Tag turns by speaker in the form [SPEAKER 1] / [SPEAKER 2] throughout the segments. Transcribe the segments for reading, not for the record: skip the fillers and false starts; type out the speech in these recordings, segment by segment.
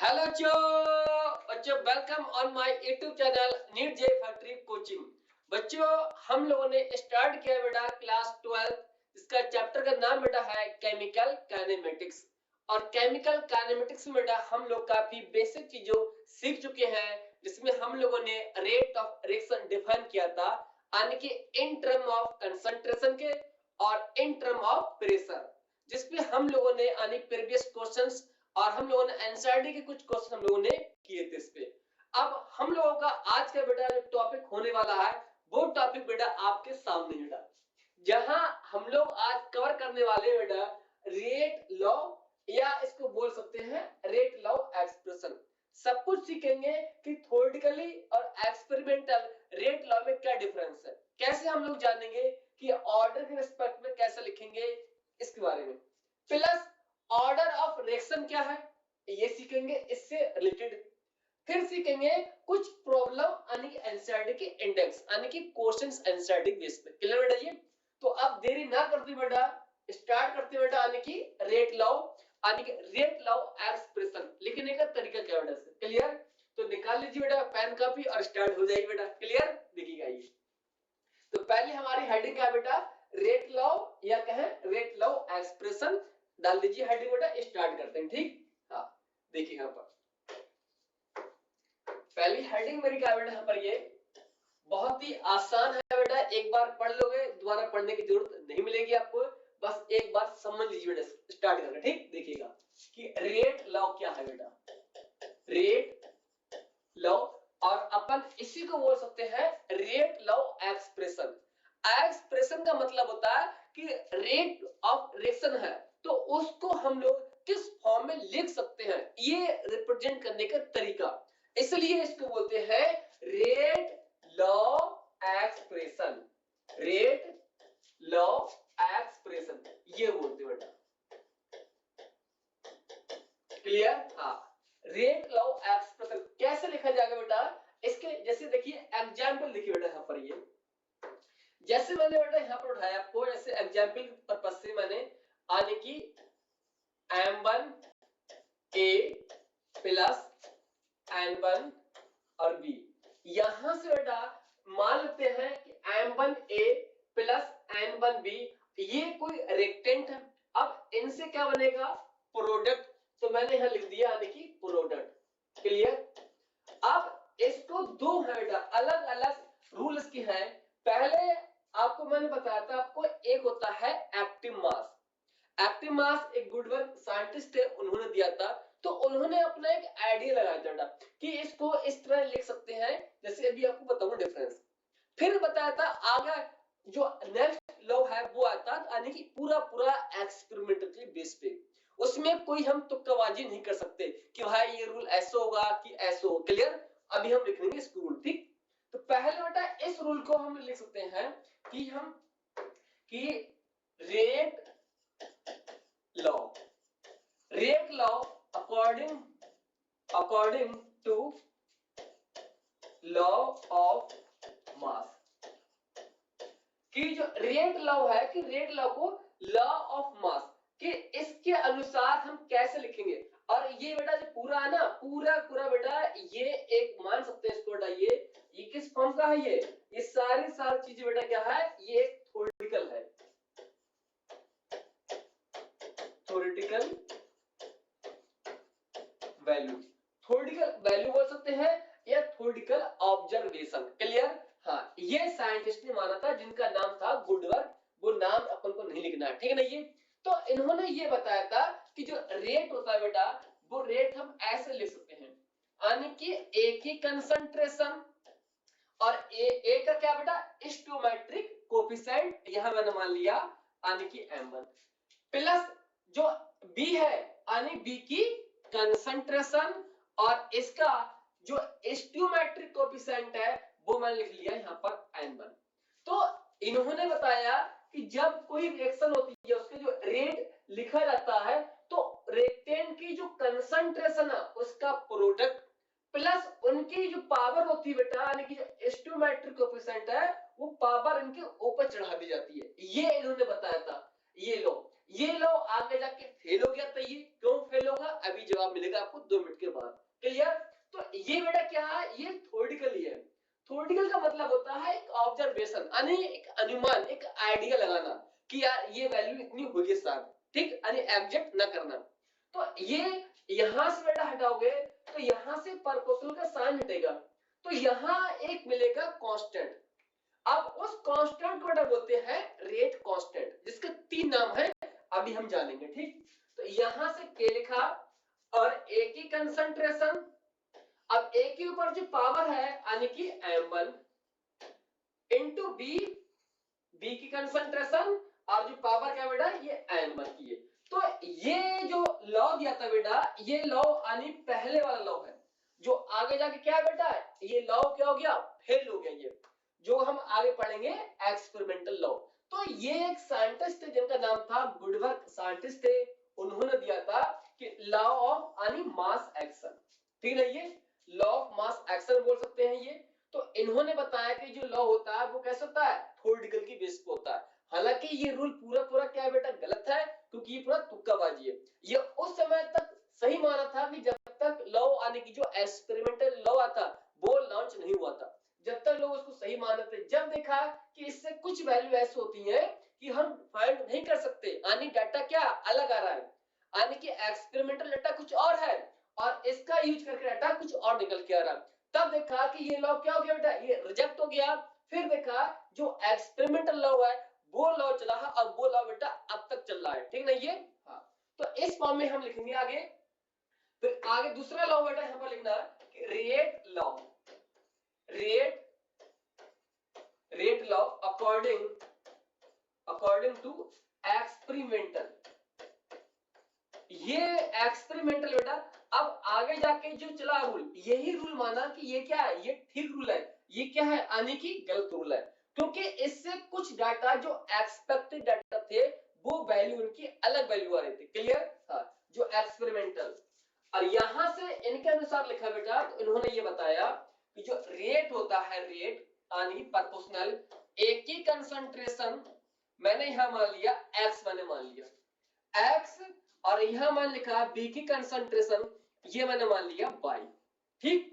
[SPEAKER 1] Hello बच्चों, welcome on my YouTube channel NEET J factory coaching. बच्चों, हम लोगों ने स्टार्ट किया बेटा क्लास 12। इसका चैप्टर का नाम बेटा है केमिकल काइनेमेटिक्स। और केमिकल काइनेमेटिक्स में बेटा हम लोग काफी बेसिक चीजों सीख चुके हैं, जिसमें हम लोगों ने रेट ऑफ रिएक्शन डिफाइन किया था, यानी कि इन टर्म ऑफ कंसंट्रेशन के और इन टर्म ऑफ प्रेशर, जिसपे हम लोगों ने यानी प्रीवियस क्वेश्चंस और हम लोगों ने एनसीईआरटी के कुछ क्वेश्चन हम लोगों ने किए थे इस पे। अब हम लोगों का आज का बेटा जो टॉपिक होने वाला है वो टॉपिक बेटा आपके सामने बेटा, जहां हम लोग आज कवर करने वाले बेटा रेट लॉ, या इसको बोल सकते हैं रेट लॉ एक्सप्रेशन। सब कुछ सीखेंगे कि थ्योरेटिकली और एक्सपेरिमेंटल रेट लॉ में क्या डिफरेंस है, कैसे हम लोग जानेंगे कि ऑर्डर के रिस्पेक्ट में कैसे लिखेंगे, इसके बारे में। प्लस ऑर्डर ऑफ रिएक्शन क्या है ये सीखेंगे, इससे रिलेटेड। फिर सीखेंगे कुछ प्रॉब्लम यानी एनसीईआरटी के इंडेक्स यानी कि क्वेश्चंस एनसीईआरटी बेस पे। क्लियर बेटा ये? तो अब देरी ना करते बेटा स्टार्ट करते बेटा, यानी कि रेट लॉ यानी कि रेट लॉ एक्सप्रेशन लिखने का तरीका क्या बेटा से। क्लियर? तो निकाल लीजिए बेटा पेन कॉपी और स्टार्ट हो जाइए बेटा। क्लियर? देखिएगा ये। तो पहले हमारी हेडिंग क्या बेटा, रेट लॉ या कहें रेट लॉ एक्सप्रेशन डाल दीजिए हेडिंग बेटा, स्टार्ट करते हैं। ठीक? हाँ, देखिए यहाँ पर पहली हेडिंग मेरी क्या बेटा, यहाँ पर ये बहुत ही आसान है बेटा, एक बार पढ़ लोगे दोबारा पढ़ने की जरूरत नहीं मिलेगी आपको, बस एक बार समझ लीजिए बेटा स्टार्ट करके। ठीक? देखिएगा कि रेट लॉ क्या है बेटा, रेट लॉ, और अपन इसी को बोल सकते हैं रेट लॉ एक्सप्रेशन। एक्सप्रेशन का मतलब होता है कि रेट ऑफ रिएक्शन है तो उसको हम लोग किस फॉर्म में लिख सकते हैं, ये रिप्रेजेंट करने का तरीका, इसलिए इसको बोलते हैं rate law expression. Rate law expression ये बोलते हैं बेटा। क्लियर? हाँ, रेट लॉ एक्सप्रेशन कैसे लिखा जाएगा बेटा, इसके जैसे देखिए एग्जांपल देखिए बेटा यहाँ पर, ये जैसे मैंने बेटा यहाँ पर उठाया आपको, जैसे एग्जांपल पर्पस से मैंने यानी कि M1 A प्लस N1 और B, यहां से बेटा मान लेते हैं कि M1 A plus N1 B ये कोई रिएक्टेंट है। अब इनसे क्या बनेगा, प्रोडक्ट, तो मैंने यहां लिख दिया यानी कि प्रोडक्ट। क्लियर? अब इसको दो है बेटा अलग अलग रूल्स की हैं। पहले आपको मैंने बताया था, आपको एक होता है एक्टिव मास। एक्टिव मास एक गुडवर्क साइंटिस्ट थे, उन्होंने दिया था, तो उन्होंने अपना एक आइडिया लगाया था बेटा कि इसको इस तरह लिख सकते हैं, जैसे अभी आपको बताऊंगा डिफरेंस। फिर बताया था आगे जो नेक्स्ट लॉ है वो आता है, यानी कि पूरा पूरा एक्सपेरिमेंटल बेस पे, उसमें कोई हम तुक्काबाजी नहीं कर सकते कि भाई ये रूल ऐसे होगा कि ऐसे हो। क्लियर? अभी हम लिख लेंगे इस रूल। ठीक? तो पहले बेटा इस रूल को हम लिख सकते हैं कि हम कि rate law, rate law according to law of mass, कि जो रेट लॉ है कि रेट लॉ को लॉ ऑफ मास कि इसके अनुसार हम कैसे लिखेंगे। और ये बेटा जो पूरा है ना, पूरा पूरा बेटा ये एक मान सकते हैं इसको बेटा, ये किस फॉर्म का है, ये सारी चीजें बेटा क्या है, ये एक थ्योरेटिकल है, थ्योरेटिकल वैल्यू, थ्योरेटिकल वैल्यू बोल सकते हैं या थ्योरेटिकल ऑब्जर्वेशन। क्लियर? हाँ, ये साइंटिस्ट ने माना था जिनका नाम था गुडवर्क, वो नाम अपन को नहीं लिखना है। ठीक है ना? ये तो इन्होंने ये बताया था कि जो रेट होता है बेटा, वो रेट हम ऐसे लिख सकते हैं, यानी कि एक ही कंसंट्रेशन और ए का क्या बेटा, स्टोइकोमेट्रिक कोएफिशिएंट, यहां मैंने मान लिया यानी कि M1 प्लस जो B है यानी B की कंसंट्रेशन, और इसका जो स्टोइकोमेट्रिक कोएफिशिएंट है वो मैंने लिख लिया यहां पर N1। तो इन्होंने बताया कि जब कोई रिएक्शन होती है उसके जो रेट लिखा जाता है, तो रिएक्टेंट की जो कंसंट्रेशन है उसका प्रोडक्ट प्लस उनकी जो पावर होती है बेटा, यानी कि जो स्टोइकोमेट्रिक कोएफिशिएंट है वो पावर इनके ऊपर चढ़ा दी जाती है, ये इन्होंने बताया था। ये लो आगे जाके फेल हो गया, तो ये क्यों फेल होगा अभी जवाब मिलेगा आपको 2 मिनट के बाद। होता है एक ऑब्जर्वेशन, यानी एक अनुमान, एक आइडिया लगाना कि यार ये वैल्यू इतनी होगी शायद, ठीक, यानी एग्जैक्ट ना करना। तो ये यहां से बेटा हटाओगे तो यहां से प्रोपोर्शनल का साइन हटेगा, तो यहां एक मिलेगा कांस्टेंट। अब उस कांस्टेंट को बेटा बोलते हैं रेट कांस्टेंट, जिसके तीन नाम है अभी हम जानेंगे, ठीक। तो यहां से के लिखा और ए की कंसंट्रेशन, अब ए के ऊपर जो पावर है यानी कि m1 इंटू बी, बी की कंसंट्रेशन और जो पावर क्या बेटा ये m1 की है। तो ये जो लॉ दिया था बेटा, ये लॉ यानी पहले वाला लॉ है, जो आगे जाके क्या है बेटा, ये लॉ क्या हो गया, फेल हो गया, ये जो हम आगे पढ़ेंगे एक्सपेरिमेंटल लॉ। तो ये एक साइंटिस्ट जिनका नाम था गुडवर्क साइंटिस्ट थे, उन्होंने दिया था कि लॉ ऑफ यानी मास एक्शन, ठीक है, ये लॉ ऑफ मास एक्शन बोल सकते हैं ये। तो इन्होंने बताया कि जो लॉ होता है वो कैसे होता है, थ्योरेटिकल की बेस पे होता है। हालांकि ये रूल पूरा पूरा क्या है बेटा गलत है, क्योंकि ये पूरा तुक्काबाजी है। ये उस समय तक सही माना था कि जब तक लॉ आने की जो एक्सपेरिमेंटल लॉ आता वो लॉन्च नहीं हुआ था, जब तक लोग उसको सही मानते थे। जब देखा कि इससे कुछ वैल्यू ऐसी होती है कि हम फाइंड नहीं कर सकते, यानी डाटा क्या अलग आ रहा है, यानी कि एक्सपेरिमेंटल डाटा कुछ और है और इसका यूज करके डाटा कुछ और निकल के आ रहा, तब देखा कि ये लॉ क्या हो गया बेटा, ये रिजेक्ट हो गया। फिर देखा जो एक्सपेरिमेंटल लॉ है वो लॉ चला है और वो लॉ बेटा अब तक चल रहा है, ठीक ना ये। हाँ, तो इस फॉर्म में हम लिखेंगे आगे। फिर आगे दूसरा लॉ बेटा यहां पर लिखना कि rate law, rate rate law according to experimental, ये एक्सपेरिमेंटल बेटा अब आगे जाके जो चला रूल, यही रूल माना कि ये क्या है, ये ठीक रूल है, ये क्या है यानी कि गलत रूल है, क्योंकि इससे कुछ डाटा जो एक्सपेक्टेड डाटा थे वो वैल्यू उनकी अलग वैल्यू आ रही थी, क्लियर। हाँ, जो एक्सपेरिमेंटल, और यहां से इनके अनुसार लिखा बेटा, तो इन्होंने ये बताया कि जो रेट होता है, रेट यानी प्रोपोर्शनल, एक ही कंसंट्रेशन मैंने यहां मान लिया x, मैंने मान लिया x, और यहां मान लिखा बी की कंसंट्रेशन, ये मैंने मान लिया y, ठीक।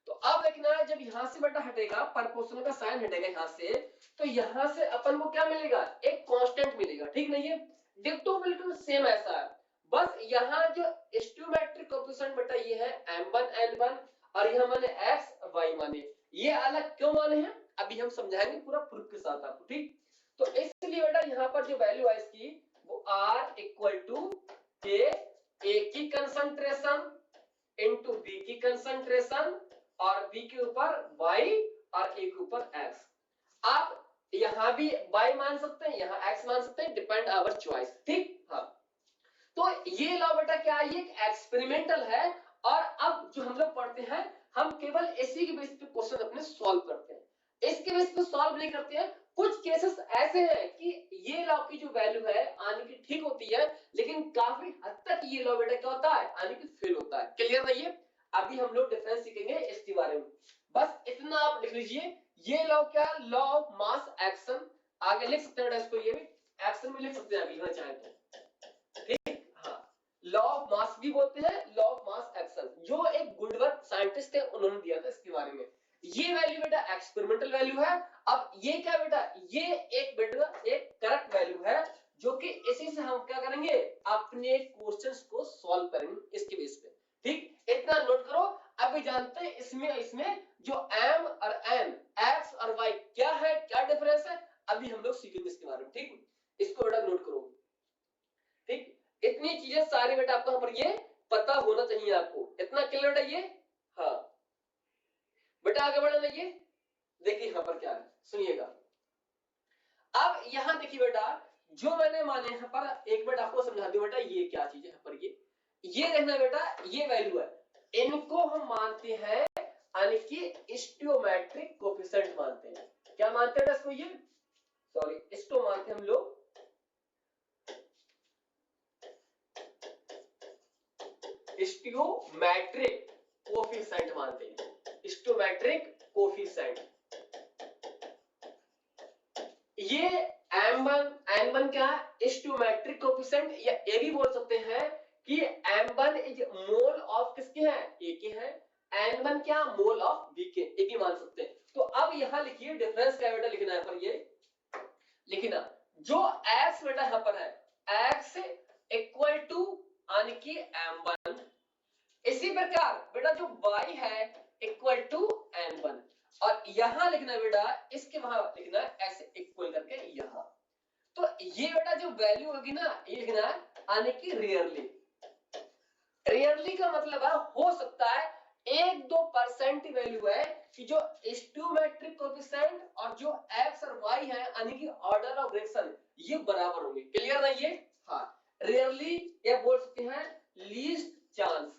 [SPEAKER 1] तो अब देखना है जब यहां से बेटा हटेगा, प्रोपोर्शनल का साइन हटेगा यहां से, तो यहां से अपन को क्या मिलेगा, एक कांस्टेंट मिलेगा, ठीक नहीं है। डिक्टो बिल्कुल सेम ऐसा है, बस यहां जो स्टोइकोमेट्रिक कोएफिशिएंट बेटा ये है m1 n1, और यहां माने x y माने, ये अलग क्यों माने हैं अभी हम समझाएंगे पूरा प्रूफ के साथ आपको, ठीक। तो इसलिए बेटा यहां पर जो वैल्यू है इसकी वो r इक्वल टू के ए की कंसंट्रेशन इनटू बी की कंसंट्रेशन और बी के ऊपर y और ए के ऊपर x। आप यहां भी y मान सकते हैं, यहां x मान सकते हैं, डिपेंड आवर चॉइस, ठीक। हाँ, तो ये लॉ बेटा क्या है, ये एक्सपेरिमेंटल है, और अब जो हम लोग पढ़ते हैं हम केवल इसी के बेस पे क्वेश्चन अपने सॉल्व करते हैं, इसके बेस पे सॉल्व नहीं करते हैं। कुछ केसेस ऐसे हैं कि ये लॉ की जो वैल्यू है यानी कि ठीक होती है, लेकिन काफी हद तक ये लॉ बेटा क्या होता है यानी कि फेल होता है, क्लियर है ये। अभी हम लोग डिफरेंस सीखेंगे इसके बारे में, बस इतना आप लिख लीजिए। ये लॉ क्या, लॉ ऑफ मास एक्शन, आगे लिख सकते हैं इसको, ये भी एक्शन में लिख सकते हैं अभी लिखना चाहे तो, लॉ ऑफ मास भी बोलते हैं, लॉ ऑफ मास एक्शन, जो एक गुडवर्क साइंटिस्ट है उन्होंने दिया था इसके बारे में। ये वैल्यू बेटा एक्सपेरिमेंटल वैल्यू है। अब ये क्या बेटा, ये एक बेटा एक करेक्ट वैल्यू है, जो कि इसी से हम क्या करेंगे, अपने क्वेश्चंस को सॉल्व करेंगे इसके बेस पे, ठीक। इतना नोट करो। अभी जानते हैं इसमें जो m और n, x और y क्या है, क्या डिफरेंस है, अभी हम लोग सीखेंगे इसके बारे में, ठीक। इसको बेटा नोट करो, ठीक। इतनी चीजें सारी बेटा आपको यहाँ पर ये पता होना चाहिए, आपको इतना क्लियर है ये। हाँ बेटा आगे बढ़ना, ये देखिए यहाँ पर क्या है, सुनिएगा। अब यहाँ देखिए बेटा, जो मैंने माने यहाँ पर एक मिनट आपको समझा दूं बेटा, ये क्या चीज है यहाँ पर, ये देखना बेटा, ये वैल्यू है, इनको हम मानते हैं यानी कि स्टोइकोमेट्रिक कोएफिशिएंट मानते हैं। क्या मानते हैं इसको, ये सॉरी इसको मानते हैं हम लोग स्टोइकोमेट्रिक कोएफिशिएंट मानते हैं, स्टोइकोमेट्रिक कोएफिशिएंट। ये m1 n1 क्या है, स्टोइकोमेट्रिक कोएफिशिएंट, या ये भी बोल सकते हैं कि m1 इज मोल ऑफ किसके हैं, a के हैं, n1 क्या मोल ऑफ b के, ये भी मान सकते हैं। तो अब यहाँ लिखिए डिफरेंस क्या बेटा लिखना है पर ये लिखना जो x बेटा यहाँ पर है x इक्वल टू यानी कि m1, इसी प्रकार बेटा जो y है इक्वल टू m1 और यहां लिखना बेटा इसके वहां लिखना ऐसे इक्वल करके यहां। तो ये बेटा जो वैल्यू होगी ना ये लिखना है यानी कि रेयरली। रेयरली का मतलब है हो सकता है 1-2% वैल्यू है कि जो स्टोइकोमेट्रिक कोएफिशिएंट और जो x और y है यानी कि ऑर्डर ऑफ रिएक्शन ये बराबर होंगे। क्लियर ना ये? हाँ, रेयरली या बोल सकते हैं लीस्ट चांस,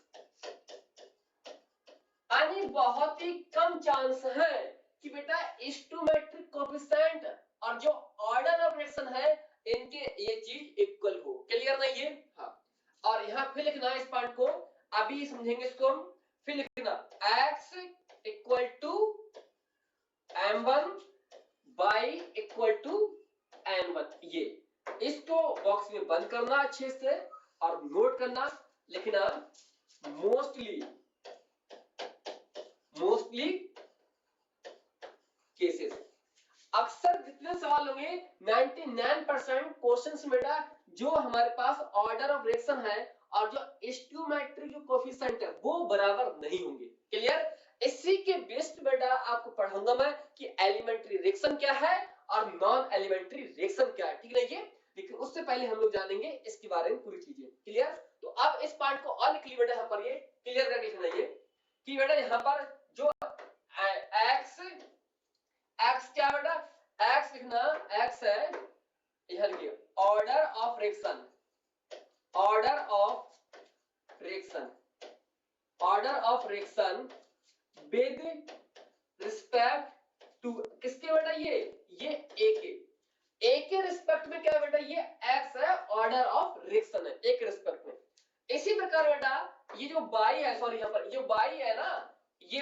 [SPEAKER 1] यानी बहुत ही कम चांस है कि बेटा स्टोइकोमेट्रिक कोएफिशिएंट और जो ऑर्डर ऑफ रिएक्शन है इनके ये चीज इक्वल हो। क्लियर ना ये? हाँ, और यहां फिर लिखना है इस पॉइंट को, अभी समझेंगे इसको हम। फिर लिखना x equal to m1 y equal to n1, ये इसको बॉक्स में बंद करना अच्छे से और नोट करना, लिखना मोस्टली केसेस। अक्सर जितने सवाल होंगे 99% क्वेश्चंस में जो हमारे पास ऑर्डर ऑफ रिएक्शन है और जो स्टोइकोमेट्रिक जो कोएफिशिएंट है वो बराबर नहीं होंगे। क्लियर? इसी के बेस्ड बेटा आपको पढ़ाऊंगा मैं कि एलिमेंट्री रिएक्शन क्या है और नॉन एलिमेंट्री रिएक्शन क्या है। ठीक है ये, लेकिन उससे पहले हम लोग जानेंगे इसके बारे में पूरी चीजें। क्लियर? तो अब इस पार्ट को और लिख लीजिए बेटा यहाँ पर ये क्लियर करके लिखना ये कि बेटा यहाँ पर जो x क्या बेटा x लिखना x है यहां लिखिए order of reaction, order of reaction, order of reaction with respect to किसके बेटा ये a के रिस्पेक्ट में क्या बेटा ये x है ऑर्डर ऑफ रिएक्शन है a के रिस्पेक्ट में। इसी प्रकार बेटा ये जो y है सॉरी यहाँ पर जो y है ना ये y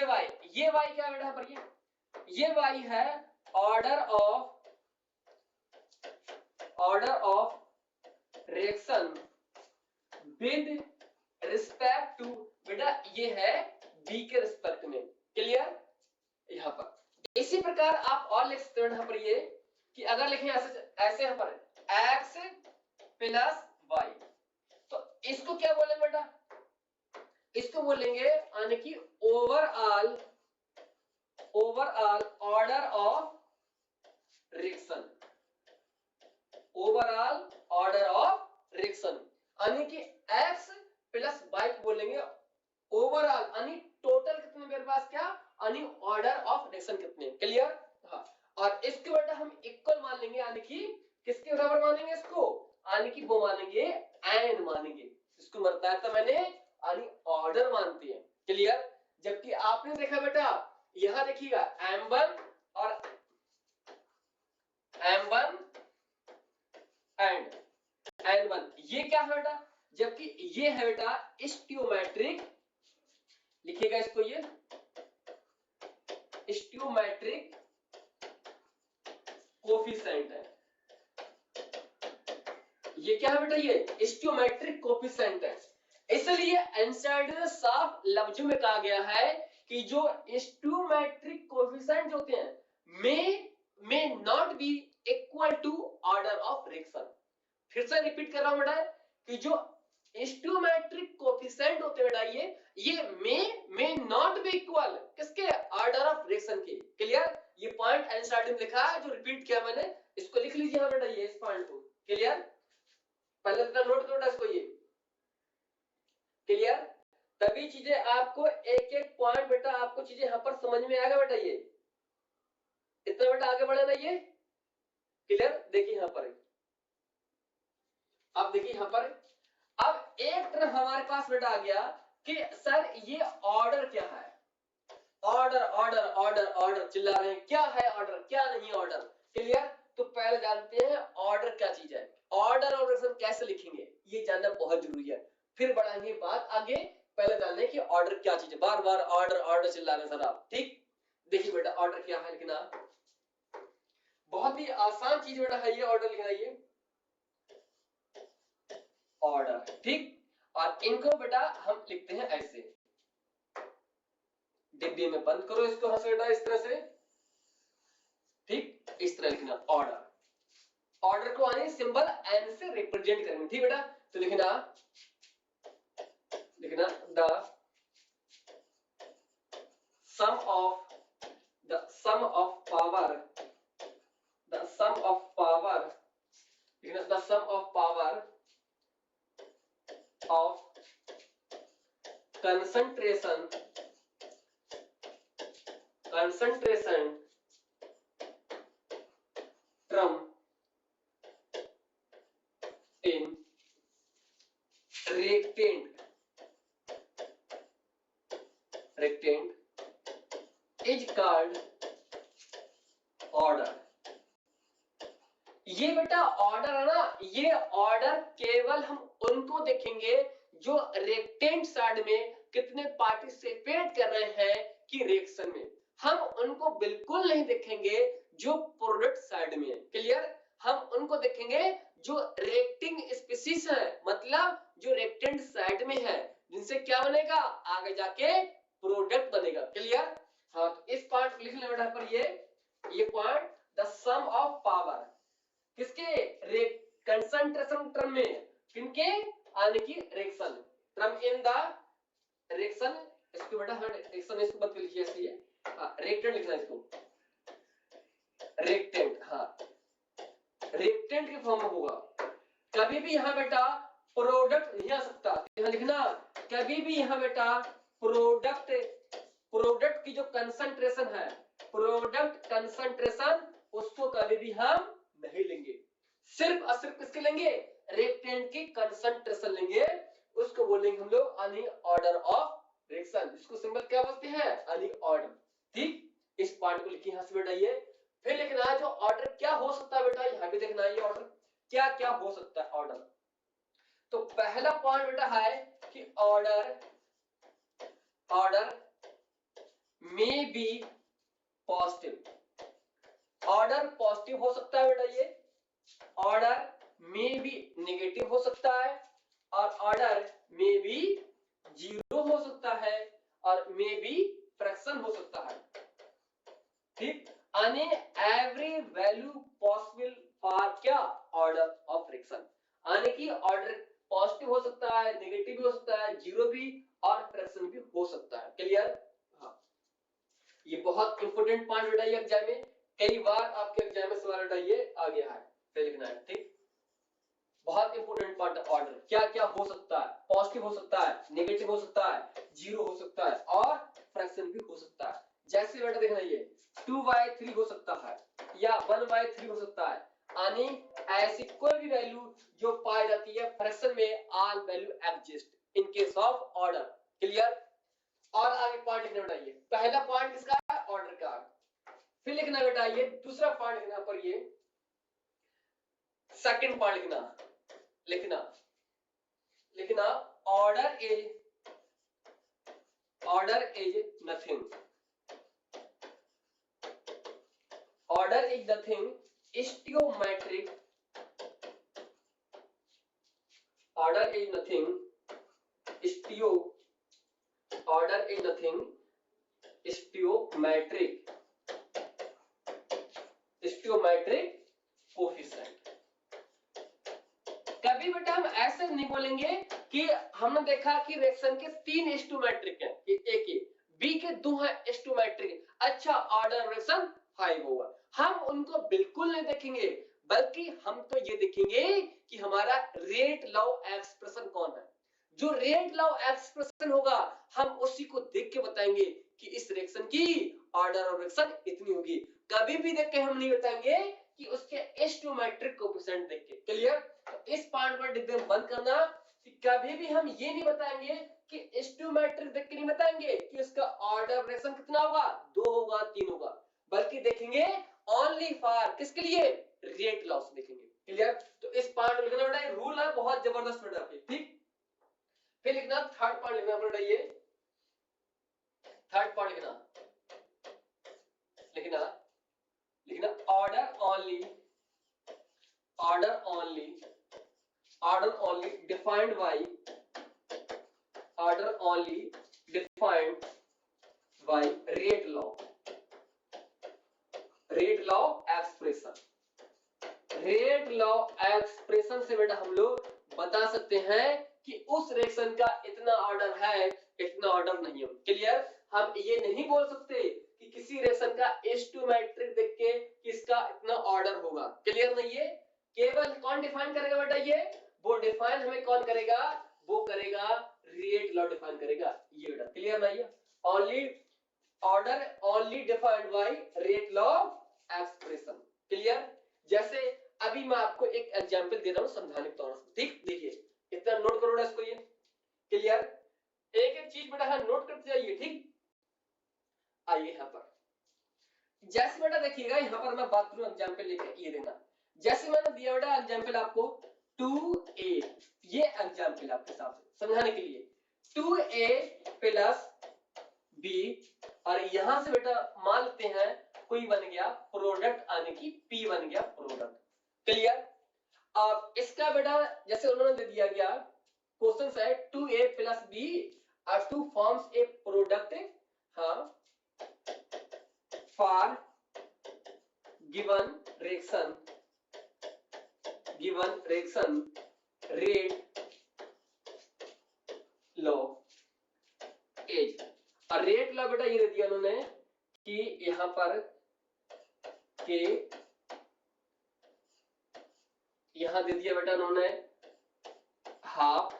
[SPEAKER 1] क्या बेटा यहाँ पर ये y है order of reaction with respect to बेटा ये है b के रिस्पेक्ट में। क्लियर? यहाँ पर इसी प्रकार आप और लिख सकते हो यहाँ पर ये कि अगर लिखें ऐसे यहाँ पर x प्लस y, तो इसको क्या बोलेंगे बेटा इसको बोलेंगे यानी कि overall order of reaction, overall order of reaction यानी कि x प्लस y को बोलेंगे ओवरऑल यानी टोटल कितने मेरे पास क्या यानी ऑर्डर ऑफ रिएक्शन कितने। क्लियर? हाँ, और इसको बेटा हम इक्वल मान लेंगे यानी कि किसके बराबर मानेंगे इसको यानी कि वो मानेंगे n मानेंगे, इसको बताया था मैंने यानी ऑर्डर मानते हैं। क्लियर? जबकि आपने देखा बेटा यहां देखिएगा m1 और m1 एंड n1 ये क्या है बेटा जबकि ये है बेटा स्टोइकोमेट्रिक, लिखिएगा इसको ये स्टोइकोमेट्रिक कोएफिशिएंट है। ये क्या है बेटा ये स्टोइकोमेट्रिक कोएफिशिएंट है। इसलिए एनसीईआरटी में साफ लफ्जों में कहा गया है कि जो स्टोइकोमेट्रिक कोएफिशिएंट होते हैं may not be equal to order of reaction. फिर से रिपीट कर रहा हूं बेटा कि जो स्टोइकोमेट्रिक कोएफिशिएंट होते हैं बेटा ये मे नॉट बी इक्वल किसके ऑर्डर ऑफ रिएक्शन के। क्लियर? ये पॉइंट एनसीईआरटी में लिखा है जो रिपीट किया मैंने, इसको लिख लीजिए बेटा ये इस पॉइंट को। क्लियर? पहले अपना नोट करो इसको ये। क्लियर? तभी चीजें आपको एक एक पॉइंट बेटा आपको चीजें यहां पर समझ में आएगा बेटा ये इतना बेटा आगे बढ़े ना ये। क्लियर? देखिए यहां पर अब देखिए यहां पर अब एक तरफ हमारे पास बेटा आ गया कि सर ये ऑर्डर क्या है, ऑर्डर ऑर्डर ऑर्डर ऑर्डर चिल्ला रहे हैं क्या है ऑर्डर क्या नहीं ऑर्डर। क्लियर? तो पहले जानते हैं ऑर्डर क्या चीज है, ऑर्डर और रिएक्शन कैसे लिखेंगे ये जानना बहुत जरूरी है, फिर बढ़ाएंगे बात आगे। पहले जानने की ऑर्डर क्या चीज है, बार बार ऑर्डर ऑर्डर चिल्ला रहे सर आप। ठीक, देखिए बेटा ऑर्डर क्या है लिखना बहुत ही आसान चीज बेटा है ये ऑर्डर लिखना ये ऑर्डर। ठीक, और इनको बेटा हम लिखते हैं ऐसे डिब्बे में बंद करो इसको हंस बेटा इस तरह से ठीक, इस तरह लिखना ऑर्डर। ऑर्डर को आने सिंबल एन से रिप्रेजेंट करेंगे, ठीक बेटा। तो लिखना the sum of power, the sum of power, लिखना the sum of power of concentration term in rectangle is called order। ये बेटा ऑर्डर है ना, ये ऑर्डर केवल हम उनको देखेंगे जो रेक्टेंट साइड में कितने पार्टिसिपेट कर रहे हैं कि रिएक्शन में। हम उनको बिल्कुल नहीं देखेंगे जो प्रोडक्ट साइड में है। क्लियर? हम उनको देखेंगे जो रिएक्टिंग स्पीशीज है, मतलब जो रेक्टेंट साइड में है, जिनसे क्या बनेगा आगे जाके प्रोडक्ट बनेगा। क्लियर? हाँ, तो इस पार्ट को लिख लेना बेटा पर ये point the sum of power किसके कंसंट्रेशन टर्म में, किनके यानी कि reaction term in the reaction. इसको बेटा हाँ रिएक्शन इसको मत लिखिए ऐसे, ये हाँ रिएक्टेंट लिखना इसको, रिएक्टेंट। हाँ रिएक्टेंट के फॉर्म में होगा। कभी भी यहाँ बेटा प्रोडक्ट नहीं आ सकता, यहाँ लिखना कभी भी यहाँ बेटा प्रोडक्ट की जो कंसंट्रेशन है, प्रोडक्ट कंसंट्रेशन, उसको कभी भी हम नहीं लेंगे। सिर्फ और सिर्फ किसके लेंगे? रिएक्टेंट की कंसंट्रेशन लेंगे, उसको बोलेंगे हम लोग अनि ऑर्डर ऑफ रिएक्शन, जिसको सिंबल क्या बोलते हैं? अनि ऑर्डर। ठीक, इस पार्ट को लिखिए यहाँ से बेटा ये। फिर लिखना है जो ऑर्डर क्या हो सकता है बेटा, यहाँ भी देखना है ये ऑर्डर क्या क्या हो सकता है ऑर्डर। तो पहला पॉइंट बेटा है कि order may be positive. Order positive हो सकता है बेटा, ये ऑर्डर में भी नेगेटिव हो सकता है, और ऑर्डर में भी जीरो हो सकता है, और में भी फ्रैक्शन हो सकता है। ठीक, यानी एवरी वैल्यू पॉसिबल फॉर क्या ऑर्डर ऑफ फ्रैक्शन, यानी कि ऑर्डर पॉजिटिव हो सकता है, नेगेटिव भी हो सकता है, जीरो भी और फ्रैक्शन भी हो सकता है। क्लियर? हाँ, ये बहुत इंपॉर्टेंट पॉइंट बेटा, ये एग्जाम में कई बार आपके एग्जाम में सवाल बेटा ये आ गया है, फिर लिखना है। ठीक, बहुत इंपॉर्टेंट पॉइंट ऑर्डर क्या क्या हो सकता है, पॉजिटिव हो सकता है, नेगेटिव हो सकता है, जीरो हो सकता है, और फ्रैक्शन भी हो सकता है। जैसे बेटा देखना ये 2/3 हो सकता है या 1/3 हो सकता है, यानी ऐसी कोई भी वैल्यू जो पाई जाती है फ्रैक्शन में, all value exist in case of order. Clear? और आगे पॉइंट लिखना बेटा, ये पहला पॉइंट किसका है? ऑर्डर का। फिर लिखना बेटा ये दूसरा पॉइंट लिखना पर ये सेकंड पॉइंट लिखना order is nothing. Order is nothing stoichiometric. Order is nothing stoichiometric coefficient. कभी बेटा हम ऐसे नहीं बोलेंगे कि हमने देखा कि रिएक्शन के 3 स्टियोमेट्रिक हैं, ए के बी के 2 हैं स्टियोमेट्रिक, अच्छा ऑर्डर रिएक्शन 5 होगा। हम उनको बिल्कुल नहीं देखेंगे, बल्कि हम तो ये देखेंगे कि हमारा रेट लॉ एक्सप्रेशन कौन है। जो रेट लॉ एक्सप्रेशन होगा हम उसी को देख के बताएंगे कि इस रिएक्शन की ऑर्डर ऑफ रिएक्शन इतनी होगी। कभी भी देख के हम नहीं बताएंगे कि उसके स्टियोमेट्रिक कोफिशिएंट देख के। क्लियर? तो इस पॉइंट पर एकदम बंद करना कि कभी भी हम ये नहीं बताएंगे कि स्टियोमेट्रिक देख के नहीं बताएंगे कि उसका ऑर्डर रिएक्शन कितना होगा, 2 होगा, 3 होगा, बल्कि देखेंगे ओनली फॉर किसके लिए? रेट लॉस देखेंगे। क्लियर? तो इस पॉइंट लिखना बेटा ये रूल है बहुत जबरदस्त बेटा। ठीक, फिर लिखना थर्ड पॉइंट लिखना बेटा, ये थर्ड पॉइंट लिखना order only defined by rate law rate law expression. Rate law expression से बेटा हम लोग बता सकते हैं कि उस रिएक्शन का इतना ऑर्डर है, इतना ऑर्डर नहीं है। क्लियर? हम ये नहीं बोल सकते कि किसी रिएक्शन का H2 मैट्रिक्स देख के किसका इतना ऑर्डर होगा। क्लियर नहीं है? केवल कौन डिफाइन करेगा बेटा ये? वो डिफाइन हमें कौन करेगा? वो करेगा रेट लॉ डिफाइन करेगा ये बेटा। क्लियर नहीं है? Only order only defined by rate law expression. Clear? जैसे अभी मैं आपको एक एग्जांपल दे रहा हूं समझाने के तौर पर। ठीक, देखिए इतना नोट करो इसको ये। क्लियर? एक एक चीज बेटा नोट करते जाइए। ठीक, आइए यहां पर जैसे बेटा देखिएगा, यहां पर मैं बात करूं एग्जांपल लेके, ये देना जैसे मैंने दिया बेटा एग्जांपल आपको 2a, ये एग्जांपल आपके साथ समझाने के लिए 2a प्लस b, और यहां से बेटा मान लेते हैं कोई बन गया प्रोडक्ट, आने की p बन गया प्रोडक्ट। क्लियर? अब इसका बेटा जैसे उन्होंने दे दिया गया क्वेश्चन है 2a plus b are to forms a product, हाँ, for given reaction rate law as. और रेट लॉ बेटा ये दे दिया उन्होंने कि यहां पर के, यहां दे दिया बेटा उन्होंने हाफ,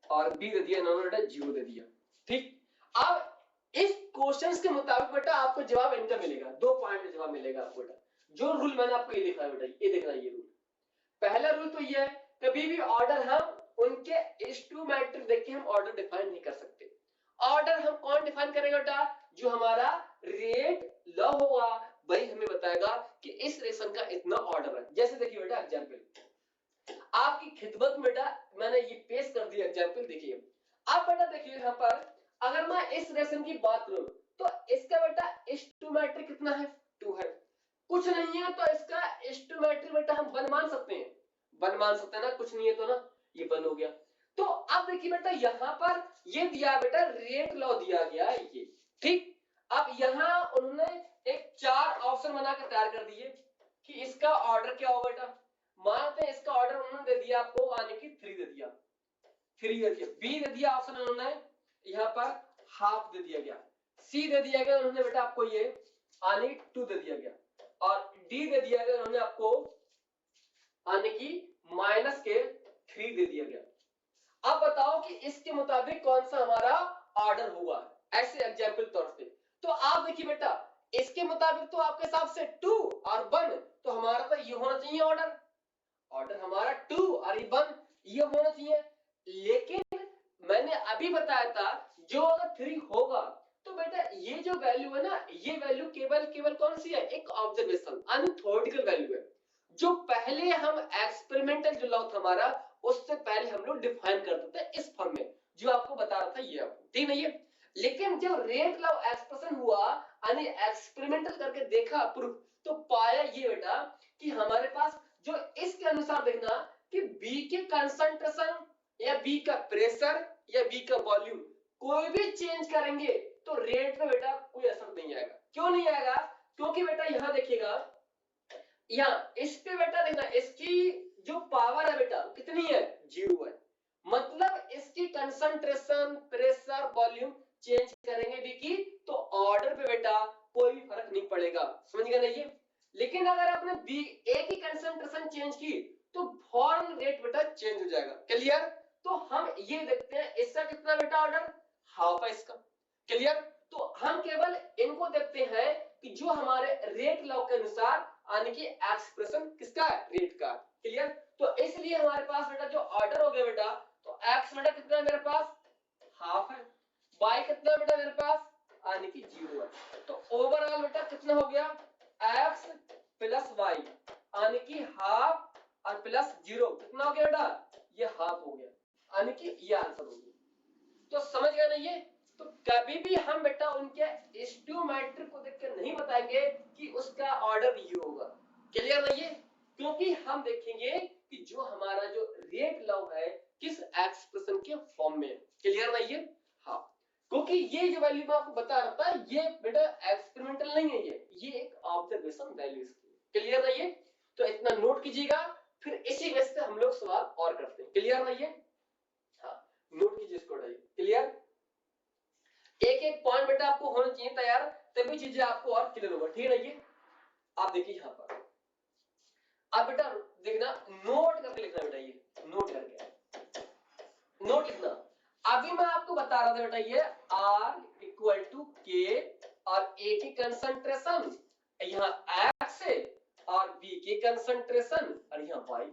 [SPEAKER 1] और बी दे दिया इन्होंने बेटा 0 दे दिया। ठीक, अब इस क्वेश्चंस के मुताबिक बेटा आपको जवाब इनका मिलेगा, 2 पॉइंट का जवाब मिलेगा आपको बेटा। जो रूल मैंने आपको ये दिखाया बेटा, ये देखना, ये रूल पहला रूल तो ये है, कभी भी ऑर्डर हम उनके H2 मैट्रिक्स देख के हम ऑर्डर डिफाइन नहीं कर सकते। ऑर्डर हम कौन डिफाइन करेगा बेटा? जो हमारा रेट लॉ होगा वही हमें बताएगा कि इस रिएक्शन का इतना ऑर्डर है। जैसे देखिए बेटा एग्जांपल आपकी खिदमत में बेटा मैंने ये पेश कर दिया एग्जांपल। देखिए अब बेटा देखिए यहां पर अगर मैं इस रिएक्शन की बात करूं तो इसका बेटा H2 मैट्रिक्स कितना है? 2 है। कुछ नहीं है तो इसका H2 मैट्रिक्स बेटा हम 1 मान सकते हैं, 1 मान सकते हैं ना, कुछ नहीं है तो ना, ये 1 हो गया। तो अब देखिए बेटा यहां पर ये दिया बेटा रेट लॉ दिया गया ये। ठीक, अब यहां उन्होंने एक 4 ऑप्शन बना के तैयार कर दिए कि इसका ऑर्डर क्या होगा बेटा। मानते हैं इसका ऑर्डर उन्होंने दे दिया आपको, यानी कि 3 दे दिया, 3 दे दिया, बी दे दिया ऑप्शन उन्होंने यहां पर हाफ दे दिया गया, सी दे दिया गया उन्होंने बेटा आपको ये यानी 2 दे दिया गया, और डी दे दिया गया उन्होंने आपको यानी कि माइनस के 3 दे दिया गया। अब बताओ कि इसके मुताबिक कौन सा हमारा ऑर्डर होगा, ऐसे एग्जांपल तौर पे। तो आप देखिए बेटा इसके मुताबिक तो आपके हिसाब से 2 और 1, तो हमारा तो ये होना चाहिए ऑर्डर, ऑर्डर हमारा 2 और 1 ये होना चाहिए। लेकिन मैंने अभी बताया था जो अगर 3 होगा तो बेटा ये जो वैल्यू है ना, ये वैल्यू केवल कौन सी है? एक ऑब्जर्वेशन यानी थ्योरेटिकल वैल्यू है, जो पहले हम एक्सपेरिमेंटल जो लॉ था हमारा उससे पहले हम लोग डिफाइन करते थे इस फॉर्म में, जो आपको बता रहा था ये आपको। ठीक नहीं है? लेकिन जब रेट लॉ एक्सप्रेशन हुआ यानी एक्सपेरिमेंटल करके देखा प्रूफ, तो पाया ये बेटा कि हमारे पास जो इसके अनुसार देखना कि बी के कंसंट्रेशन या बी का प्रेशर या बी का वॉल्यूम कोई भी चेंज करेंगे तो रेट पे बेटा कोई असर नहीं आएगा। क्यों नहीं आएगा? क्योंकि बेटा यहां देखिएगा, यहां इस पे बेटा देखना इसकी जो पावर है बेटा कितनी है? 0 है। मतलब इसकी कंसंट्रेशन प्रेशर वॉल्यूम चेंज करेंगे भी की तो ऑर्डर पे बेटा कोई भी फर्क नहीं पड़ेगा। समझ गए ना ये? लेकिन अगर आपने बी ए की कंसंट्रेशन चेंज की तो फौरन रेट बेटा चेंज हो जाएगा। क्लियर? तो हम ये देखते हैं इसका कितना बेटा ऑर्डर? हाफ है इसका। क्लियर? तो हम केवल इनको देखते हैं कि जो हमारे रेट लॉ के अनुसार यानी कि एक्सप्रेशन किसका है? रेट का। क्लियर? तो इसलिए हमारे पास बेटा जो ऑर्डर हो गया बेटा, तो x बेटा कितना है मेरे पास? हाफ है, y कितना है बेटा मेरे पास? यानी कि 0 है। तो ओवरऑल बेटा कितना हो गया? x प्लस y यानी कि हाफ और प्लस 0 कितना हो गया बेटा? ये हाफ हो गया, यानी कि ये आंसर हो गया। तो समझ गए ना ये? तो कभी भी हम बेटा उनके H2 मैट्रिक्स को देख कर नहीं बताएंगे कि उसका ऑर्डर ये होगा। क्लियर नहीं है? क्योंकि हम देखेंगे कि जो हमारा जो रेट लॉ है किस एक्सप्रेशन के फॉर्म में। क्लियर नहीं है? हाँ, क्योंकि ये जो वैल्यू मैं आपको बता रहा था ये बेटा एक्सपेरिमेंटल नहीं है, ये एक ऑब्जर्वेशन वैल्यू है। क्लियर है ये? तो इतना नोट कीजिएगा, फिर इसी बेस पे हम लोग सवाल और करते हैं। क्लियर है ये? हाँ, नोट कीजिए इसको। क्लियर? एक एक पॉइंट बेटा आपको होना चाहिए तैयार, तभी चीजें आपको और क्लियर होगा। ठीक है? ये आप देखिए यहां पर, आप बेटा देखना, नोट करके लिखना बेटा, ये नोट करके नोट लिखना। अभी मैं आपको बता रहा था बेटा ये R इक्वल टू के और A की कंसंट्रेशन, यहाँ X है और B की कंसंट्रेशन और यहाँ Y,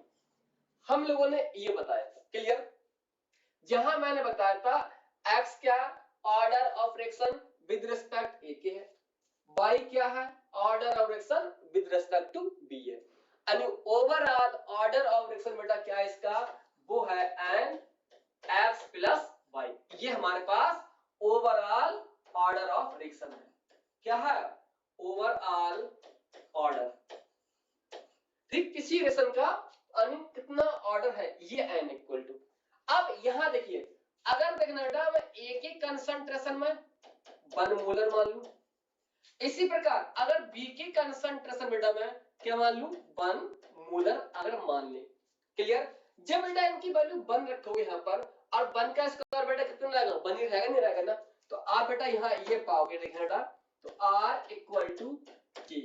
[SPEAKER 1] हम लोगों ने ये बताया था। क्लियर? जहां मैंने बताया था X क्या order of reaction with respect A के है, Y क्या है order of reaction with respect to B है, यानी ओवरऑल ऑर्डर ऑफ रिएक्शन बेटा क्या है इसका, वो है n X प्लस Y। ये हमारे पास ओवरऑल ऑर्डर ऑफ रिएक्शन है। क्या है? Overall order. ठीक, किसी रिएक्शन का कितना ऑर्डर है, ये n इक्वल टू। अब यहां देखिए, अगर देखना बेटा मैं A के कंसंट्रेशन में 1 मोलर मान लूं, इसी प्रकार अगर B की कंसंट्रेशन बेटा मैं क्या मान लूं 1 मोलर अगर मान ले। क्लियर? जब बेटा इनकी वैल्यू 1 रखोगे यहां पर, और 1 का स्क्वायर बेटा कितना रहेगा, 1 ही रहेगा, नहीं रहेगा ना, तो आप बेटा यहां ये पाओगे, देखना बेटा, तो R equal to K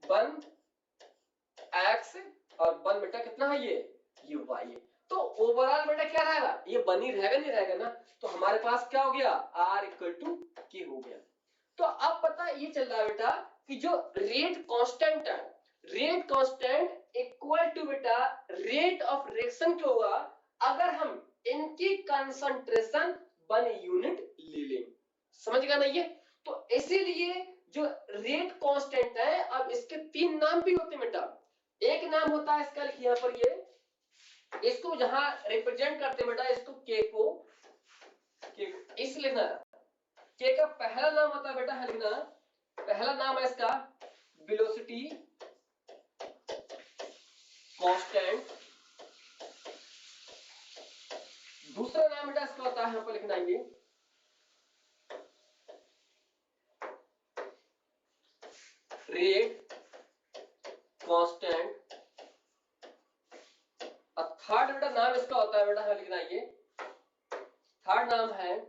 [SPEAKER 1] 1 X और 1 बेटा कितना है ये Y है। तो ओवरऑल बेटा क्या रहेगा, ये 1 ही रहेगा, नहीं रहेगा ना, तो हमारे पास क्या हो गया, R इक्वल टू K हो गया। तो अब पता ये चल रहा है बेटा कि जो रेट कांस्टेंट है, रेट कांस्टेंट इक्वल टू बेटा रेट ऑफ रिएक्शन क्या होगा अगर हम इनकी कंसंट्रेशन 1 यूनिट ले लें। समझ गया ना ये? तो इसीलिए जो रेट कांस्टेंट है, अब इसके 3 नाम भी होते हैं बेटा। एक नाम होता है इसका, लिखिए यहां पर, ये इसको जहां रिप्रेजेंट करते हैं बेटा, इसको के को इस लिखना है। के का पहला नाम होता है बेटा, लिखना, पहला नाम है इसका वेलोसिटी कांस्टेंट, दूसरा नाम बेटा इसका होता है, यहां पर लिखना ये रेट कांस्टेंट, और थर्ड बेटा नाम इसका होता है बेटा, लिखना ये थर्ड नाम है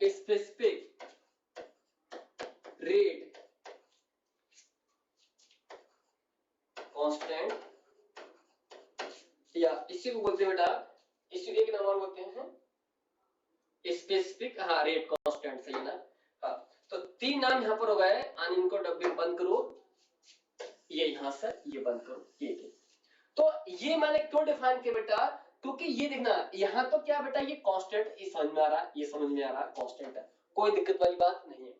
[SPEAKER 1] स्पेसिफिक रेट कांस्टेंट, या इसी को बोलते हैं बेटा, इसी एक नाम और बोलते हैं स्पेसिफिक, हाँ रेट कांस्टेंट, सही ना। हाँ, तो 3 नाम यहाँ पर हो गए, आने इनको डब्बे बंद करो, ये यहां से ये बंद करो, ये तो ये मैंने क्यों डिफाइन किया बेटा, क्योंकि ये देखना यहां तो क्या बेटा, ये कांस्टेंट, ये समझ में आ रहा है, ये समझ में आ रहा है, कांस्टेंट है, कोई दिक्कत वाली बात नहीं है।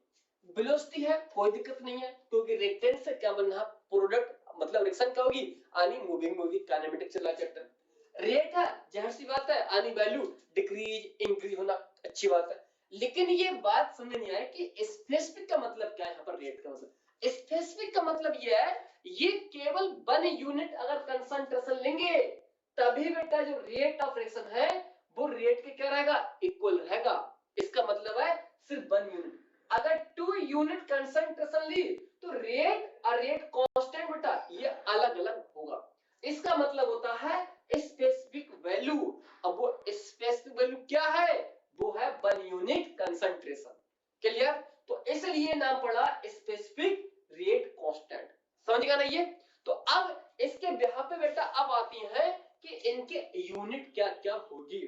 [SPEAKER 1] वेलोसिटी है, कोई दिक्कत नहीं है, क्योंकि रिएक्टेंट से क्या बनना, प्रोडक्ट मतलब रिएक्शन क्या होगी, आनी मूविंग मूवी, काइनेमेटिक्स चला चैप्टर। रेट है, जाहिर सी बात है, आनी वैल्यू डिक्रीज इंक्रीज होना अच्छी बात है, लेकिन ये बात समझ नहीं आई कि स्पेसिफिक का मतलब क्या है। यहाँ पर रेट का मतलब, स्पेसिफिक का मतलब ये है, ये केवल 1 यूनिट अगर कंसंट्रेशन लेंगे तभी बेटा जो रेट ऑफ रिएक्शन है वो रेट के क्या रहेगा, इक्वल रहेगा। इसका मतलब है सिर्फ 1 यूनिट। अगर 2 यूनिट कंसंट्रेशन ली तो रेट और रेट कांस्टेंट बेटा ये अलग अलग होगा। इसका मतलब होता है स्पेसिफिक वैल्यू। अब वो स्पेसिफिक वैल्यू क्या है, वो है 1 यूनिट कंसंट्रेशन। क्लियर? तो इसलिए नाम पड़ा स्पेसिफिक रेट कांस्टेंट। समझ गया ना ये? तो अब इसके बिहाफ पे बेटा अब आती है कि इनके यूनिट क्या क्या होगी।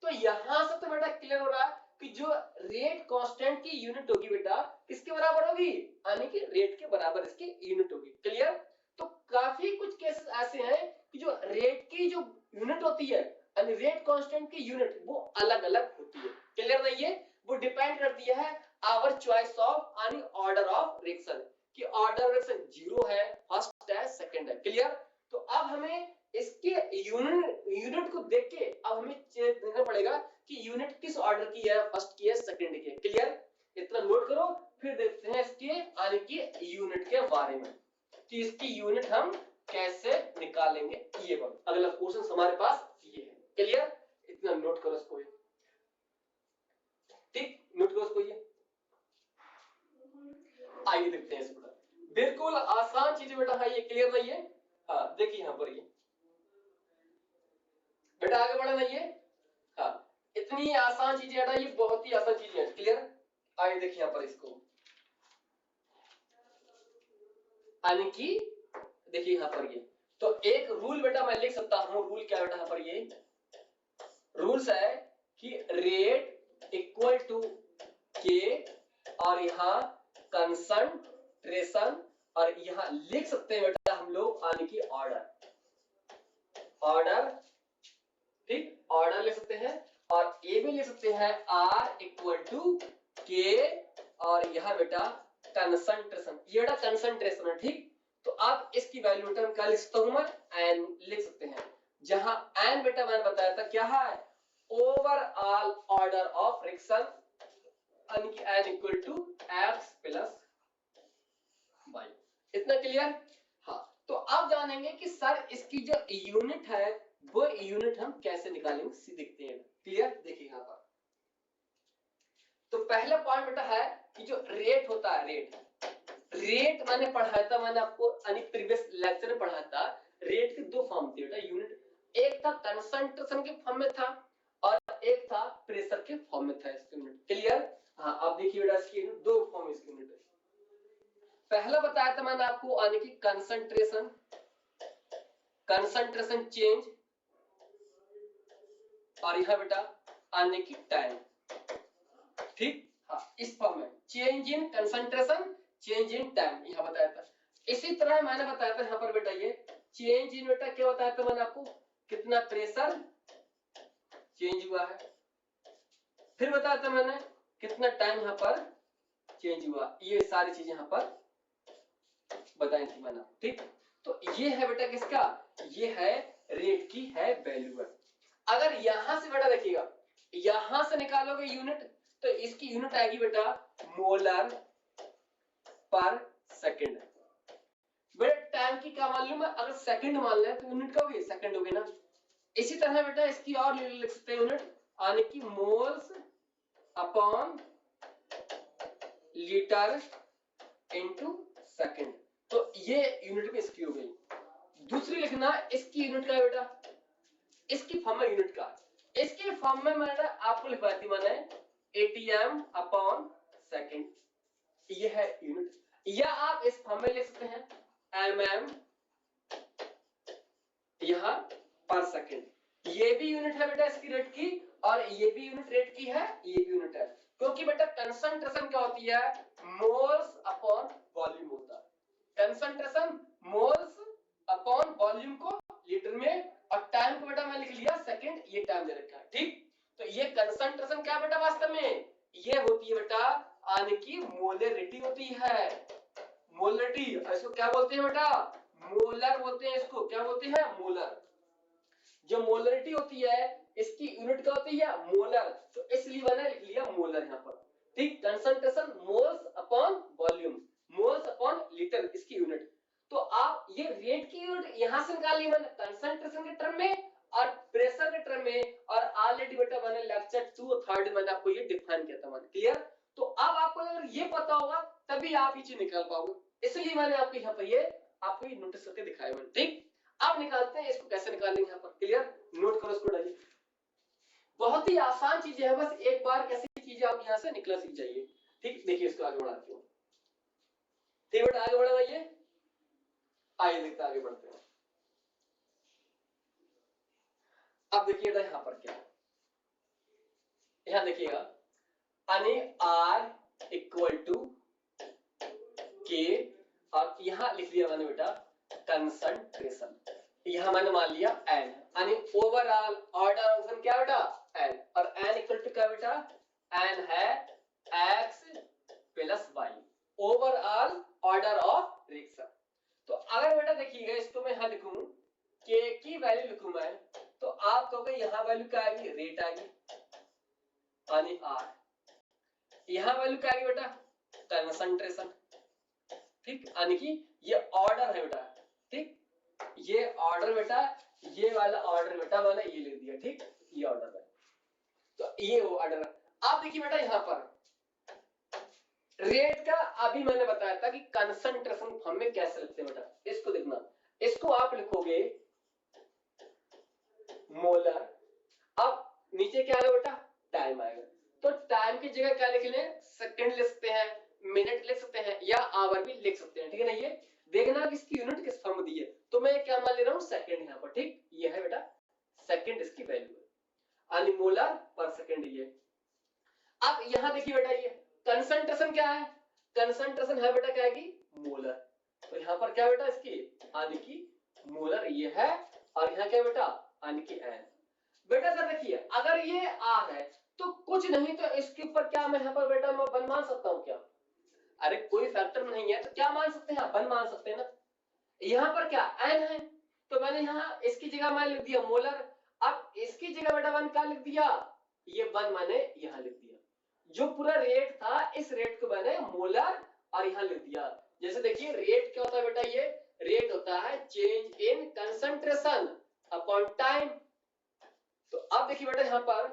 [SPEAKER 1] तो यहां से तो बेटा क्लियर हो रहा है कि जो रेट कांस्टेंट की यूनिट होगी बेटा किसके बराबर होगी, यानी कि रेट के बराबर इसकी यूनिट होगी। क्लियर? तो काफी कुछ केसेस ऐसे हैं कि जो रेट की जो यूनिट होती है यानी रेट कांस्टेंट की यूनिट वो अलग अलग होती है। क्लियर ना ये? वो डिपेंड करती है आवर चॉइस ऑफ यानी ऑर्डर ऑफ रिएक्शन, कि ऑर्डर रिएक्शन 0 है, फर्स्ट है, सेकंड है। क्लियर? तो अब हमें इसके यूनिट को देख के अब हमें देखना पड़ेगा कि यूनिट किस ऑर्डर की है, फर्स्ट की है, सेकंड की है। क्लियर? इतना नोट करो, फिर देखते हैं इसके यानी कि यूनिट के बारे में कि इसकी यूनिट हम कैसे निकालेंगे। ये अगला क्वेश्चन हमारे पास ये है। क्लियर? इतना नोट करो इसको, ठीक, नोट करो इसको ये। आइए देखते हैं इसको, बिल्कुल आसान चीज बेटा है ये, क्लियर नहीं है? हाँ देखिए यहाँ पर ये बेटा आगे बढ़ा नहीं है। हाँ इतनी आसान चीजें बेटा, ये बहुत ही आसान चीजें हैं, क्लियर? आइए देखिए यहाँ पर इसको, यानी कि देखिए यहाँ पर ये, तो एक रूल बेटा मैं लिख सकता हूँ, रूल क्या बेटा यहाँ पर ये रूल्स है कि रेट इक्वल टू के, और यहाँ कंसंट्रेशन, और यहाँ लिख सकते हैं बेटा हम लोग यानी कि ऑर्डर, ऑर्डर, ठीक, ऑर्डर लिख सकते हैं, और ये भी लिख सकते हैं आर इक्वल टू के, और यहाँ बेटा कंसंट्रेशन, ये बेटा कंसंट्रेशन है, ठीक। तो आप इसकी वैल्यू बेटा हम क्या लिख सकता हूं मैं, एन लिख सकते हैं, जहां एन बेटा मैंने बताया था क्या है, ओवरऑल ऑर्डर ऑफ रिएक्शन, यानी कि n equal to x plus y. इतना क्लियर? हाँ, तो अब जानेंगे कि सर इसकी जो यूनिट है वो यूनिट हम कैसे निकालेंगे, देखते हैं, क्लियर? देखिए यहाँ पर तो पहला पॉइंट बेटा है कि जो रेट होता है, रेट मैंने पढ़ाया था, मैंने आपको प्रीवियस लेक्चर में पढ़ाया था, रेट के दो फॉर्म थे बेटा यूनिट, एक था कंसंट्रेशन के फॉर्म में था और एक था प्रेशर के फॉर्म में था इसका यूनिट, क्लियर? हाँ अब देखिए बेटा इसकी दो फॉर्म इसकी यूनिट है। पहला बताया था मैंने आपको यानी कि कंसंट्रेशन, कंसंट्रेशन चेंज, और यह बेटा यानी कि टाइम, ठीक। हाँ इस फॉर्म में change in concentration, change in time यहां बताया था। इसी तरह मैंने बताया था यहाँ पर बेटा ये चेंज इन बेटा क्या बताया था मैंने आपको, कितना प्रेशर चेंज हुआ है, फिर बताया था मैंने कितना टाइम यहाँ पर चेंज हुआ, ये सारी चीजें यहाँ पर बताई थी मैंने, ठीक। तो ये है बेटा किसका, ये है रेट की है वैल्यू है। अगर यहां से बेटा देखिएगा, यहां से निकालोगे यूनिट तो इसकी यूनिट आएगी बेटा मोलर पर सेकंड। बेटा टाइम की क्या मान लूं मैं, अगर सेकंड मान लें तो यूनिट क्या होगी, सेकंड होगी ना। इसी तरह बेटा इसकी और लिख सकते हैं यूनिट, यानी कि moles upon litre into second, तो ये यूनिट में इसकी हो गई। दूसरी लिखना इसकी यूनिट का है बेटा, इसकी फॉर्म में यूनिट का, इसके फॉर्म में मैंने आपको लिखवाई थी मैंने एटीएम अपॉन सेकंड, ये है यूनिट, या आप इस फॉर्म में लिख सकते हैं एमएम यहां पर सेकंड। ये भी यूनिट है बेटा इसकी रेट की, और ये भी यूनिट रेट की है, ये भी यूनिट है, क्योंकि बेटा कंसंट्रेशन क्या होती है, मोल्स अपॉन वॉल्यूम होता है। कंसंट्रेशन मोल्स अपॉन वॉल्यूम को लीटर में, और टाइम को बेटा मैं लिख लिया सेकंड, ये टाइम दे रखा है, ठीक। तो ये कंसंट्रेशन क्या बेटा वास्तव में ये होती है बेटा यानी कि मोलरिटी होती है, मोलरिटी, इसको क्या बोलते हैं बेटा, मोलर बोलते हैं, इसको क्या बोलते हैं, मोलर। जो मोलरिटी होती है इसकी यूनिट क्या होती है, मोलर, तो इसलिए मैंने लिख लिया मोलर यहाँ पर, ठीक। Concentration moles upon volume, moles upon litre इसकी यूनिट। तो आप ये रेट की यूनिट यहां से निकाल ली मैंने कंसंट्रेशन के टर्म में और प्रेशर के टर्म में, और ऑलरेडी बेटा मैंने लेक्चर 2 3 मैंने आपको ये डिफाइन किया था मैंने, क्लियर? तो अब आपको अगर ये पता होगा तभी आप ये चीज निकाल पाओगे, इसलिए मैंने आपको यहाँ पर ये आपको ये नोटिस करके दिखाया मैंने, ठीक। अब निकालते हैं इसको, कैसे निकालेंगे यहाँ पर, क्लियर? नोट करो इसको, डालिए, बहुत ही आसान चीजें है, बस एक बार कैसी चीजें आप यहाँ से निकला सीख जाइए, ठीक। देखिए इसको आगे बढ़ाते हैं, ठीक बेटा आगे बढ़ा जाइए, आइए देखते आगे बढ़ते हैं। अब देखिए बेटा यहाँ पर क्या है, यहाँ देखिएगा यानी R इक्वल टू के, और यहाँ लिख लिया मैंने बेटा कंसंट्रेशन, यहाँ मैंने मान लिया N, यानी ओवरऑल ऑर्डर ऑफ क्या बेटा N, और N इक्वल टू क्या बेटा, N है X plus Y, overall order of reaction. तो अगर बेटा देखिएगा इसको मैं यहाँ लिखूं K की वैल्यू लिखूं मैं, तो आप कहोगे यहाँ वैल्यू क्या आएगी, रेट आएगी यानी R, यहाँ वैल्यू क्या आएगी बेटा, कंसंट्रेशन, ठीक, यानी कि ये ऑर्डर है बेटा, ठीक, ये ऑर्डर बेटा, ये वाला ऑर्डर बेटा मैंने ये लिख दिया, ठीक, ये ऑर्डर है। तो ये वो ऑर्डर है। आप देखिए बेटा यहाँ पर रेट का अभी मैंने बताया था कि कंसंट्रेशन फॉर्म में कैसे लिखते हैं बेटा, इसको देखना, इसको आप लिखोगे मोलर, अब नीचे क्या आएगा बेटा, टाइम आएगा। तो टाइम की जगह क्या लिख लें, सेकंड लिख सकते हैं, मिनट लिख सकते हैं या आवर भी लिख सकते हैं, ठीक है ना। ये देखना कि इसकी यूनिट किस फॉर्म में दी है, तो मैं क्या मान ले रहा हूं, सेकंड यहाँ पर, ठीक, ये है बेटा सेकंड इसकी वैल्यू है, यानी मोलर पर सेकंड ये। अब यहाँ देखिए बेटा ये कंसंट्रेशन क्या है, कंसंट्रेशन है बेटा क्या है कि मोलर, तो यहाँ पर क्या बेटा इसकी यानी कि मोलर ये है, और यहाँ क्या बेटा यानी कि एन। बेटा सर देखिए अगर ये आर है तो कुछ नहीं तो इसके ऊपर क्या मैं यहाँ पर बेटा मैं वन मान सकता हूँ क्या, अरे कोई फैक्टर नहीं है तो क्या मान सकते हैं, वन मान सकते हैं ना। यहाँ पर क्या एन है, तो मैंने यहाँ इसकी जगह मान लिख दिया मोलर, अब इसकी जगह बेटा वन क्या लिख दिया, ये वन मैंने यहाँ लिख दिया, जो पूरा रेट था इस रेट को मैंने मोलर और यहाँ लिख दिया। जैसे देखिए रेट क्या होता है बेटा, ये रेट होता है change in concentration upon time. तो अब देखिए बेटा यहाँ पर,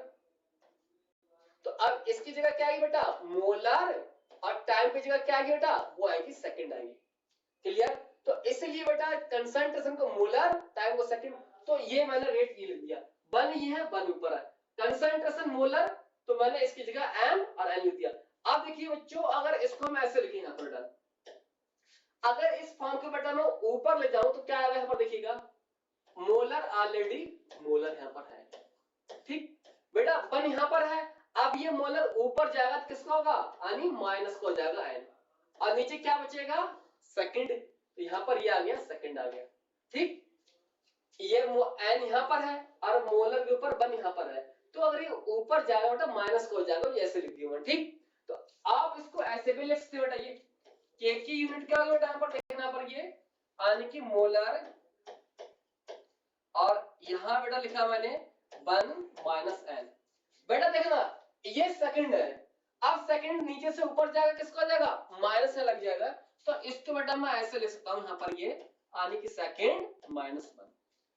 [SPEAKER 1] तो अब इसकी जगह क्या आएगी बेटा मोलर, और टाइम की जगह क्या आएगी बेटा, वो आएगी सेकंड आएगी, क्लियर। तो इसलिए बेटा कंसंट्रेशन को मोलर, टाइम को सेकंड, तो ये मैंने रेट ये लिख दिया, वन ये है वन ऊपर है, कंसंट्रेशन मोलर, तो मैंने इसकी जगह एम और एन लिख दिया। अब देखिए बच्चों अगर इसको मैं ऐसे लिखे यहाँ पर बेटा, अगर इस फॉर्म को बेटा मैं ऊपर ले जाऊं तो क्या आएगा यहाँ पर देखिएगा, मोलर ऑलरेडी मोलर यहाँ पर है, ठीक बेटा वन यहाँ पर है, अब ये मोलर ऊपर जाएगा तो किसका होगा, यानी माइनस का हो जाएगा एन, और नीचे क्या बचेगा सेकंड, तो यहाँ पर ये आ गया सेकंड आ गया, ठीक। ये एन यहाँ पर है और मोलर के ऊपर वन यहाँ पर है, तो अगर ये ऊपर जाएगा बेटा माइनस का हो जाएगा, ये ऐसे लिख दिया, ठीक। तो आप इसको ऐसे भी लिख सकते हो बेटा, ये के की यूनिट क्या होगा बेटा यहाँ पर देखना पर, ये यानी कि मोलर, और यहाँ बेटा लिखा मैंने वन माइनस एन, बेटा देखना ये सेकंड है, अब सेकंड नीचे से ऊपर जाएगा किसका हो जाएगा, माइनस से लग जाएगा, तो इसको बेटा मैं ऐसे लिख सकता हूँ यहाँ पर, ये यानी कि सेकंड माइनस वन,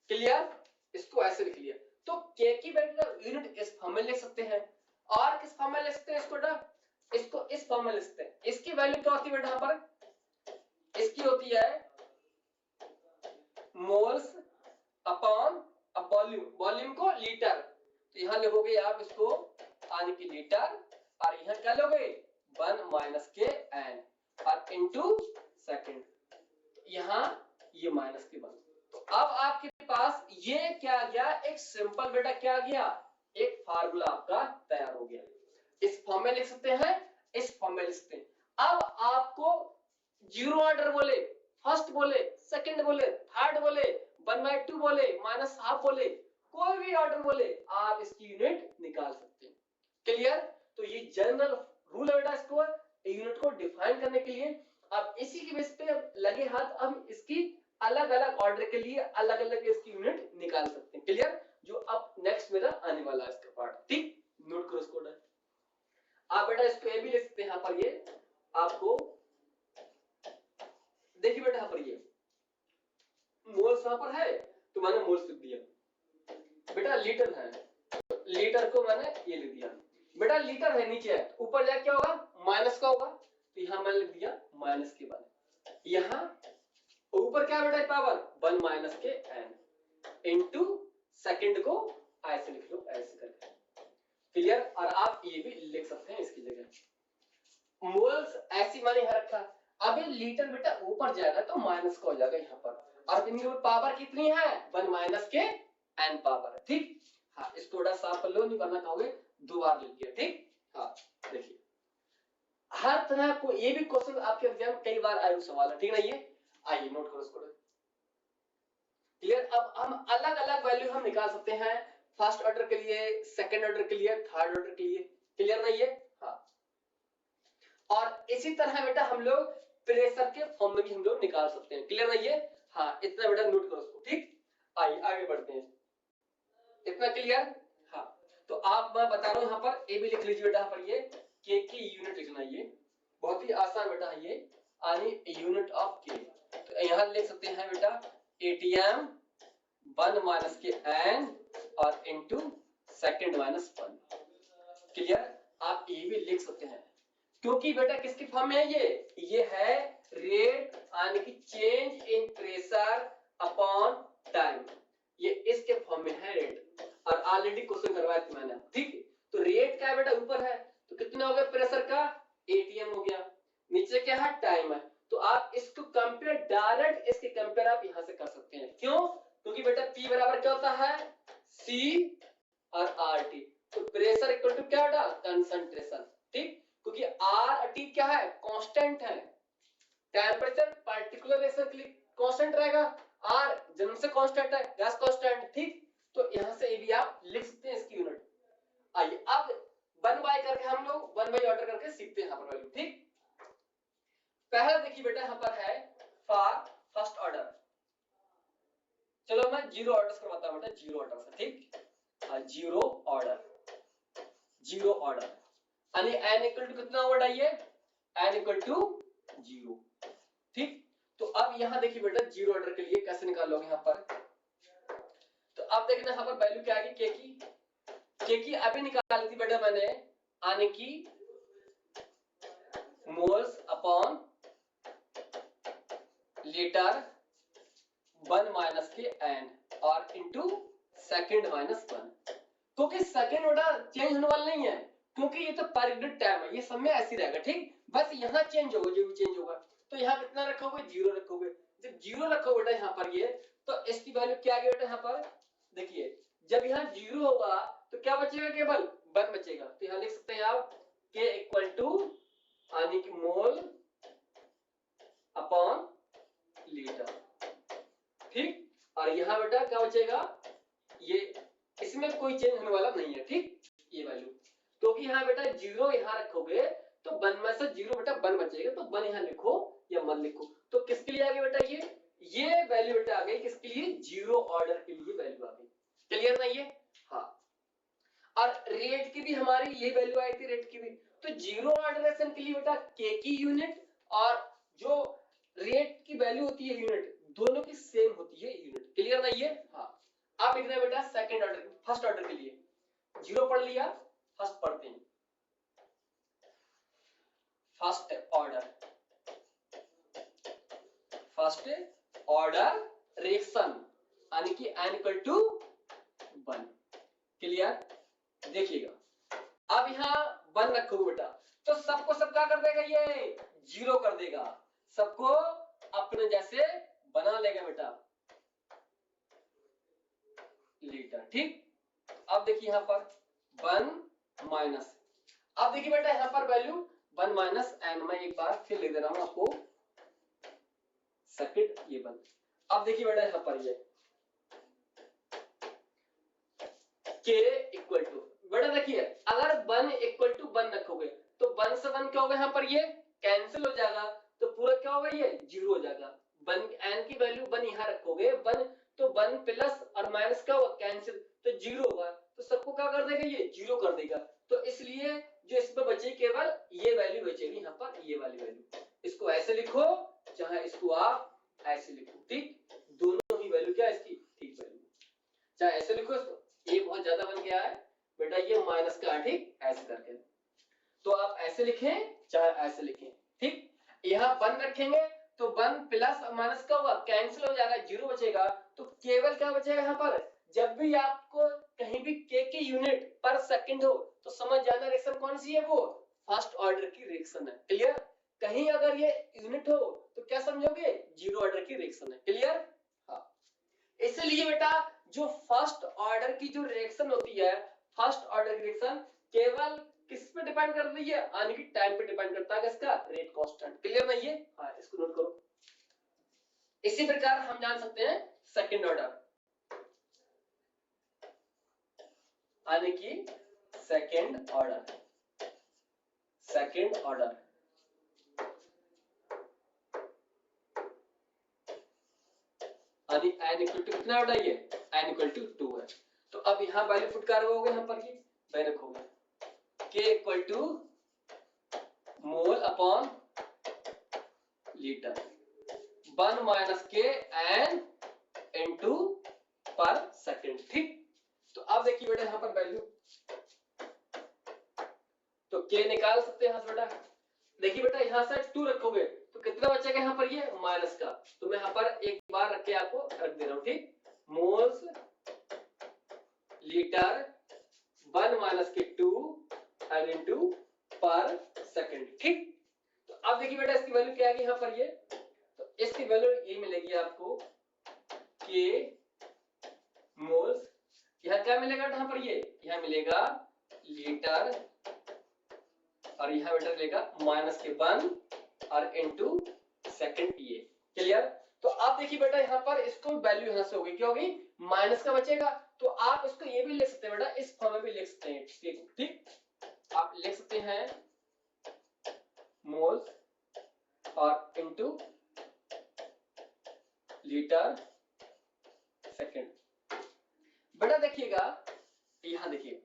[SPEAKER 1] क्लियर, इसको ऐसे लिख लिया। तो के की बेटा यूनिट इस फॉर्म में लिख सकते हैं, और किस फॉर्म में लिख सकते हैं इसको बेटा, इसको इस फॉर्म में लिख सकते हैं। इसकी वैल्यू क्या होती है बेटा यहाँ पर, इसकी होती है मोल्स अपॉन वॉल्यूम, वॉल्यूम को लीटर, तो यहाँ लिखोगे आप इसको यानी कि लीटर, और यहाँ क्या लोगे वन माइनस के एन और इनटू सेकंड, यहाँ ये माइनस के वन। तो अब आपके पास ये क्या गया, एक सिंपल बेटा क्या गया, एक फार्मूला आपका तैयार हो गया। इस फॉर्म में लिख सकते हैं, इस फॉर्म में लिख सकते हैं। अब आपको जीरो ऑर्डर बोले, फर्स्ट बोले, सेकंड बोले, थर्ड बोले, 1/2 बोले, माइनस हाफ बोले, कोई भी ऑर्डर बोले आप इसकी यूनिट निकाल सकते हैं, क्लियर। तो ये जनरल रूल है बेटा, इसको यूनिट को डिफाइन करने के लिए। अब इसी के बेस पे लगे हाथ हम इसकी अलग अलग ऑर्डर के लिए अलग अलग इसकी यूनिट निकाल सकते हैं, क्लियर। जो अब नेक्स्ट मेरा आने वाला है इसका पार्ट, ठीक, नोट करो इसको। आप बेटा इसको ये भी लिख सकते हैं यहाँ पर, ये आपको देखिए बेटा यहाँ पर ये मोल्स यहाँ पर है तो मैंने मोल्स लिख दिया, बेटा लीटर है लीटर को मैंने ये लिख दिया, बेटा लीटर है नीचे है, ऊपर जाके क्या होगा माइनस का होगा, तो यहाँ मैंने लिख दिया माइनस के बाद, यहाँ ऊपर क्या बेटा पावर वन माइनस के एन इनटू सेकंड को ऐसे लिख लो, ऐसे करके, क्लियर। और आप ये भी लिख सकते हैं इसकी जगह मोल्स ऐसी मैंने यहाँ रखा, अब ये लीटर बेटा ऊपर जाएगा तो माइनस का हो जाएगा यहाँ पर, और इनकी पावर कितनी है वन माइनस के एन पावर है, ठीक। हाँ इसको थोड़ा साफ कर लो, नहीं करना कहोगे दो बार लिख दिया, ठीक। हाँ देखिए हर तरह को ये भी क्वेश्चन आपके एग्जाम कई बार आए सवाल है, ठीक ना। ये आइए नोट करो इसको, क्लियर। अब हम अलग अलग वैल्यू हम निकाल सकते हैं, फर्स्ट ऑर्डर के लिए, सेकंड ऑर्डर के लिए, थर्ड ऑर्डर के लिए, क्लियर ना ये। हाँ और इसी तरह बेटा हम लोग प्रेशर के फॉर्म में भी हम लोग निकाल सकते हैं, क्लियर ना ये। हाँ इतना बेटा नोट करो इसको, ठीक। आइए आगे बढ़ते हैं, इतना क्लियर। हाँ तो आप मैं बता रहा हूं यहाँ पर ए भी लिख लीजिए बेटा, यहाँ पर ये के की यूनिट लिखना, ये बहुत ही आसान बेटा है ये, यानी यूनिट ऑफ के, तो यहाँ लिख सकते हैं बेटा एटीएम वन माइनस के एन और into into second minus 1। Clear? आप ये भी लिख सकते हैं क्योंकि बेटा किसकी फॉर्म में है ये है रेट यानी कि change in pressure upon time, ये इसके फॉर्म में है रेट, और ऑलरेडी क्वेश्चन करवाया था मैंने। ठीक, तो रेट क्या है बेटा ऊपर है तो कितना हो गया प्रेशर का एटीएम हो गया, नीचे क्या है टाइम है, तो आप इसको कंपेयर डायरेक्ट इसके कंपेयर आप यहां से कर सकते हैं। क्यों? क्योंकि बेटा P बराबर क्या होता है C और RT, तो प्रेशर इक्वल टू क्या होता है कंसंट्रेशन। ठीक, क्योंकि RT क्या है कांस्टेंट है, टेंपरेचर पार्टिकुलरेशन के लिए कांस्टेंट रहेगा, R जन्म से कांस्टेंट है, गैस कांस्टेंट। ठीक, तो यहां से ये भी आप लिख सकते हैं इसकी यूनिट। आइए अब 1 बाय करके हम लोग 1 बाय ऑर्डर करके सीखते हैं यहां पर वैल्यू। ठीक, पहला देखिए बेटा यहां पर है फॉर फर्स्ट ऑर्डर, चलो मैं जीरो ऑर्डर करवाता हूं बेटा, जीरो ऑर्डर से। ठीक, जीरो ऑर्डर, जीरो ऑर्डर यानी n इक्वल टू कितना वर्ड आइए n इक्वल टू 0। ठीक, तो अब यहां देखिए बेटा जीरो ऑर्डर के लिए कैसे निकालोगे यहां पर, तो अब देखना यहां पर वैल्यू क्या आएगी के की अभी निकाली थी बेटा मैंने, आने की मोल्स अपॉन लीटर 1 माइनस के n और इनटू सेकंड माइनस 1, क्योंकि सेकंड ऑर्डर चेंज होने वाला नहीं है क्योंकि ये तो पर यूनिट टाइम है, ये सब में ऐसे रहेगा। ठीक, बस यहाँ चेंज होगा, जो भी चेंज होगा, तो यहाँ कितना रखोगे जीरो रखोगे, जब जीरो रखोगे बेटा यहाँ पर ये, तो इसकी वैल्यू क्या आ गई बेटा यहाँ पर देखिए, जब यहाँ जीरो होगा तो क्या बचेगा केवल 1 बचेगा, तो यहाँ लिख सकते हैं आप k इक्वल टू यानी कि मोल अपॉन लीटर। ठीक, और यहाँ बेटा क्या बचेगा, ये इसमें कोई चेंज होने वाला नहीं है। ठीक, ये वैल्यू, क्योंकि यहाँ बेटा जीरो यहाँ रखोगे तो 1 में से जीरो बेटा 1 बचेगा, तो 1 यहाँ लिखो या मत लिखो, तो किसके लिए आ गई बेटा ये वैल्यू बेटा आ गई किसके लिए, जीरो ऑर्डर के लिए वैल्यू आ गई। क्लियर ना ये? हाँ, और रेट की भी हमारी ये वैल्यू आई थी रेट की भी, तो जीरो ऑर्डरेशन के लिए बेटा के की यूनिट और जो रेट की वैल्यू होती है यूनिट, दोनों की सेम होती है यूनिट। क्लियर ना ये? हाँ, आप लिख रहे हैं बेटा सेकंड ऑर्डर, फर्स्ट ऑर्डर के लिए जीरो पढ़ लिया, फर्स्ट पढ़ते हैं, first order, first order reaction यानी कि n इक्वल टू 1। क्लियर? देखिएगा अब यहाँ 1 रखोगे बेटा तो सबको सब क्या कर देगा, ये जीरो कर देगा, सबको अपने जैसे बना लेगा बेटा लीटर। ठीक, अब देखिए यहाँ पर 1 माइनस, अब देखिए बेटा यहाँ पर वैल्यू 1 माइनस n, मैं एक बार फिर लिख दे रहा हूं आपको सेकंड ये 1। अब देखिए बेटा यहाँ पर ये k इक्वल टू, बेटा देखिए अगर 1 इक्वल टू 1 रखोगे तो 1 से 1 क्या होगा, यहाँ पर ये कैंसिल हो जाएगा, तो पूरा क्या होगा ये जीरो हो जाएगा। 1 n की वैल्यू 1 यहाँ रखोगे 1, तो 1 प्लस और माइनस क्या होगा कैंसिल, तो जीरो होगा, तो सबको क्या कर देगा ये जीरो कर देगा, तो इसलिए जो इसमें बचे केवल ये वैल्यू बचेगी यहाँ पर, ये वाली वैल्यू, इसको ऐसे लिखो चाहे इसको आप ऐसे लिखो। ठीक, दोनों ही वैल्यू क्या इसकी ठीक वैल्यू, चाहे ऐसे लिखो इसको, ये बहुत ज्यादा बन गया है बेटा ये माइनस का, ठीक ऐसे करके, तो आप ऐसे लिखें चाहे ऐसे लिखें। ठीक, यहाँ 1 रखेंगे तो 1 प्लस और माइनस का होगा कैंसिल हो जाएगा, जीरो बचेगा, तो केवल क्या बचेगा यहाँ पर, जब भी आपको कहीं भी k की यूनिट पर सेकंड हो तो समझ जाना रिएक्शन कौन सी है, वो फर्स्ट ऑर्डर की रिएक्शन है। क्लियर? कहीं अगर ये यूनिट हो तो क्या समझोगे, जीरो ऑर्डर की रिएक्शन है। क्लियर? हाँ, इसलिए बेटा जो फर्स्ट ऑर्डर की जो रिएक्शन होती है, फर्स्ट ऑर्डर की रिएक्शन केवल किस पे डिपेंड करती है, यानी कि टाइम पे डिपेंड करता है, किसका, रेट कांस्टेंट। क्लियर नहीं है? हाँ, इसको नोट करो। इसी प्रकार हम जान सकते हैं सेकंड ऑर्डर, यानी कि सेकंड ऑर्डर, सेकंड ऑर्डर यानी n इक्वल टू कितना होता है, ये n इक्वल टू 2 है, तो अब यहाँ वैल्यू पुट करोगे यहाँ पर, ये मैं रखोगे k equal to mole upon litre 1 minus के n इनटू पर सेकंड। ठीक, तो आप देखिए बेटा यहाँ पर वैल्यू, तो के निकाल सकते हैं यहाँ से बेटा। देखिए बेटा यहाँ से 2 रखोगे तो कितना बचेगा यहाँ पर, ये माइनस का। तो मैं यहाँ पर एक बार रख के आपको रख दे रहा हूँ, ठीक। मोल्स लीटर 1 माइनस के 2 एल इनटू पर सेकंड, ठीक। तो अब देखिए बेटा इसकी वैल्यू क्या आएगी यहाँ पर, ये तो इसकी वैल्यू ये मिलेगी आपको के मोल्स, यहाँ क्या मिलेगा यहाँ पर, ये यहाँ मिलेगा लीटर और यहाँ बेटा मिलेगा माइनस के 1 और इनटू सेकंड, ये क्लियर। तो आप देखिए बेटा यहाँ पर इसको वैल्यू यहाँ से होगी, क्या होगी, माइनस का बचेगा। तो आप इसको ये भी लिख सकते हैं बेटा, इस फॉर्म में भी लिख सकते हैं, ठीक। आप लिख सकते हैं मोल्स और इनटू लीटर सेकंड। बेटा देखिएगा यहाँ देखिए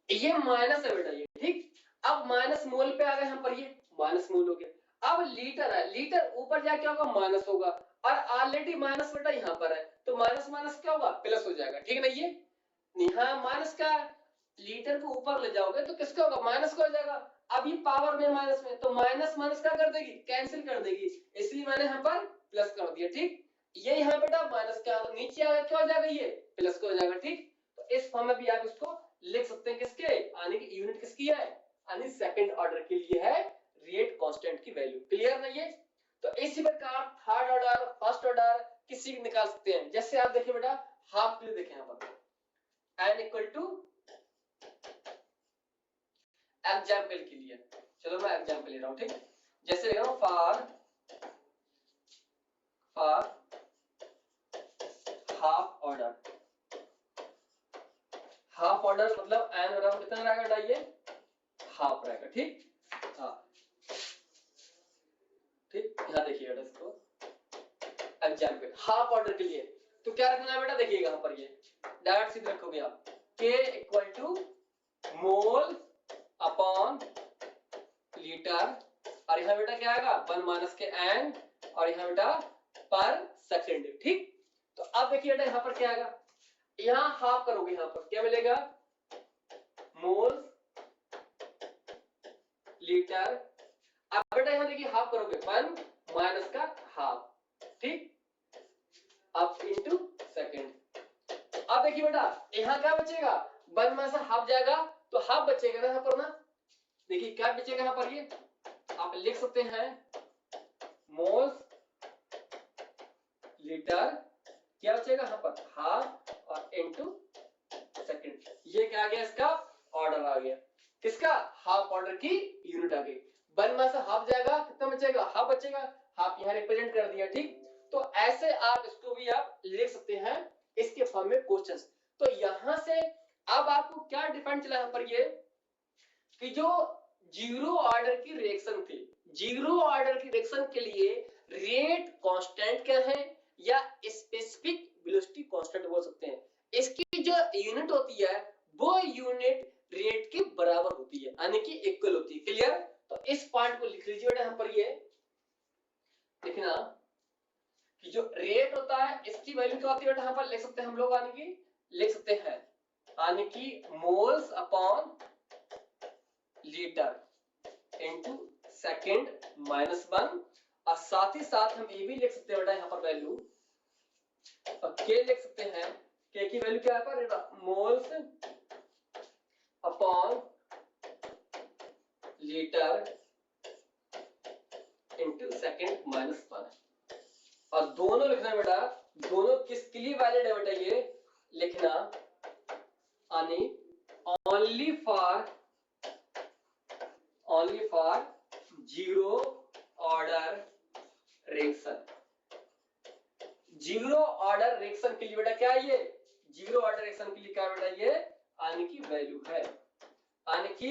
[SPEAKER 1] ये माइनस है बेटा, ये ठीक। अब माइनस मोल पे आ गए यहाँ पर, ये माइनस मोल हो गया। अब लीटर है, लीटर ऊपर जाके क्या होगा, माइनस होगा, और ऑलरेडी माइनस बेटा यहाँ पर है, तो माइनस माइनस क्या होगा, प्लस हो जाएगा, ठीक है ना। ये यहाँ माइनस का लीटर को ऊपर ले जाओगे तो किसका होगा, माइनस का हो जाएगा। अब ये पावर में माइनस में, तो माइनस माइनस क्या कर देगी, कैंसिल कर देगी, इसलिए मैंने यहाँ पर प्लस कर दिया, ठीक। ये यहाँ बेटा माइनस का नीचे आएगा, क्या हो जाएगा, ये प्लस का हो जाएगा, ठीक। तो इस फॉर्म में भी आप इसको लिख सकते हैं, किसके आने की यूनिट किसकी है, यानी सेकंड ऑर्डर के लिए है रेट कांस्टेंट की वैल्यू, क्लियर ना ये। तो इसी प्रकार थर्ड ऑर्डर, फर्स्ट ऑर्डर किसी भी निकाल सकते हैं। जैसे आप देखिए बेटा हाफ के लिए देखें यहाँ पर n इक्वल टू एग्जाम्पल के लिए, चलो मैं एग्जाम्पल ले रहा हूँ, ठीक। जैसे ले रहा हूँ for half order, half order मतलब n बराबर कितना रहेगा बेटा, ये हाफ रहेगा, ठीक। हाँ ठीक, यहाँ देखिए बेटा इसको एग्जाम्पल हाफ ऑर्डर के लिए तो क्या रखना है बेटा, देखिएगा यहाँ पर ये डायरेक्ट सीधे रखोगे आप k equal to mole upon litre, और यहाँ बेटा क्या आएगा 1 माइनस के n, और यहाँ बेटा पर सेकंड, ठीक। तो अब देखिए बेटा यहाँ पर क्या आएगा, यहाँ हाफ करोगे, यहाँ पर क्या मिलेगा, मोल लीटर। अब बेटा यहाँ देखिए हाफ करोगे 1 माइनस का हाफ, ठीक, अब इनटू सेकंड। अब देखिए बेटा यहाँ क्या बचेगा, 1 में से हाफ जाएगा तो हाफ बचेगा ना यहाँ पर ना, देखिए क्या बचेगा यहाँ पर, ये आप लिख सकते हैं मोल्स लीटर, क्या बचेगा यहाँ पर हाफ और इनटू सेकंड। ये क्या आ गया, इसका ऑर्डर आ गया, किसका, हाफ ऑर्डर की यूनिट आ गई। 1 में से हाफ जाएगा, कितना बचेगा, हाफ बचेगा, हाफ यहाँ रिप्रेजेंट कर दिया, ठीक। तो ऐसे आप इसको भी आप लिख सकते हैं इसके फॉर्म में क्वेश्चंस। तो यहां से अब आपको क्या डिफाइन चला यहाँ पर, ये कि जो जीरो ऑर्डर की रिएक्शन थी, जीरो ऑर्डर की रिएक्शन के लिए रेट कांस्टेंट क्या है, या स्पेसिफिक वेलोसिटी कांस्टेंट बोल सकते हैं। इसकी जो यूनिट होती है वो यूनिट रेट के बराबर होती है, यानी कि इक्वल होती है, क्लियर। तो इस पार्ट को लिख लीजिए बेटा यहाँ पर, ये देखना कि जो रेट होता है इसकी वैल्यू क्या होती है बेटा, यहाँ पर लिख सकते हैं हम लोग, यानी कि लिख सकते हैं यानी कि moles upon litre into second minus 1, और साथ ही साथ हम ये भी लिख सकते हैं बेटा यहाँ पर वैल्यू, और के लिख सकते हैं, के की वैल्यू क्या है पर moles upon litre into second minus 1, और दोनों लिखना बेटा, दोनों किसके लिए वैलिड है बेटा, ये लिखना यानी only for zero order reaction, zero order reaction के लिए बेटा क्या है, ये जीरो ऑर्डर रिएक्शन के लिए क्या बेटा, ये यानी कि वैल्यू है, यानी कि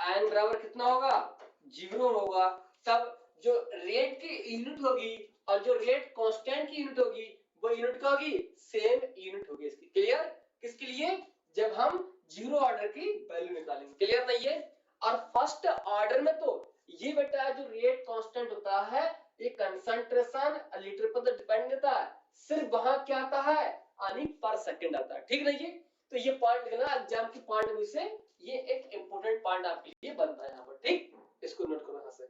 [SPEAKER 1] n बराबर कितना होगा, जीरो होगा, तब जो रेट की यूनिट होगी और जो रेट कांस्टेंट की यूनिट होगी वो यूनिट क्या होगी, सेम यूनिट होगी इसकी, क्लियर। किसके लिए, जब हम जीरो ऑर्डर की वैल्यू निकालेंगे, क्लियर नहीं है। और फर्स्ट ऑर्डर में तो ये बेटा जो रेट कांस्टेंट होता है ये कंसंट्रेशन लीटर पर डिपेंड होता है, सिर्फ वहां क्या आता है यानी पर सेकंड आता है, ठीक नहीं है। तो ये पॉइंट लिखना एग्जाम की पॉइंट में से, ये एक इंपॉर्टेंट पॉइंट आपके लिए बनता है यहाँ पर, ठीक। इसको नोट करो यहाँ से,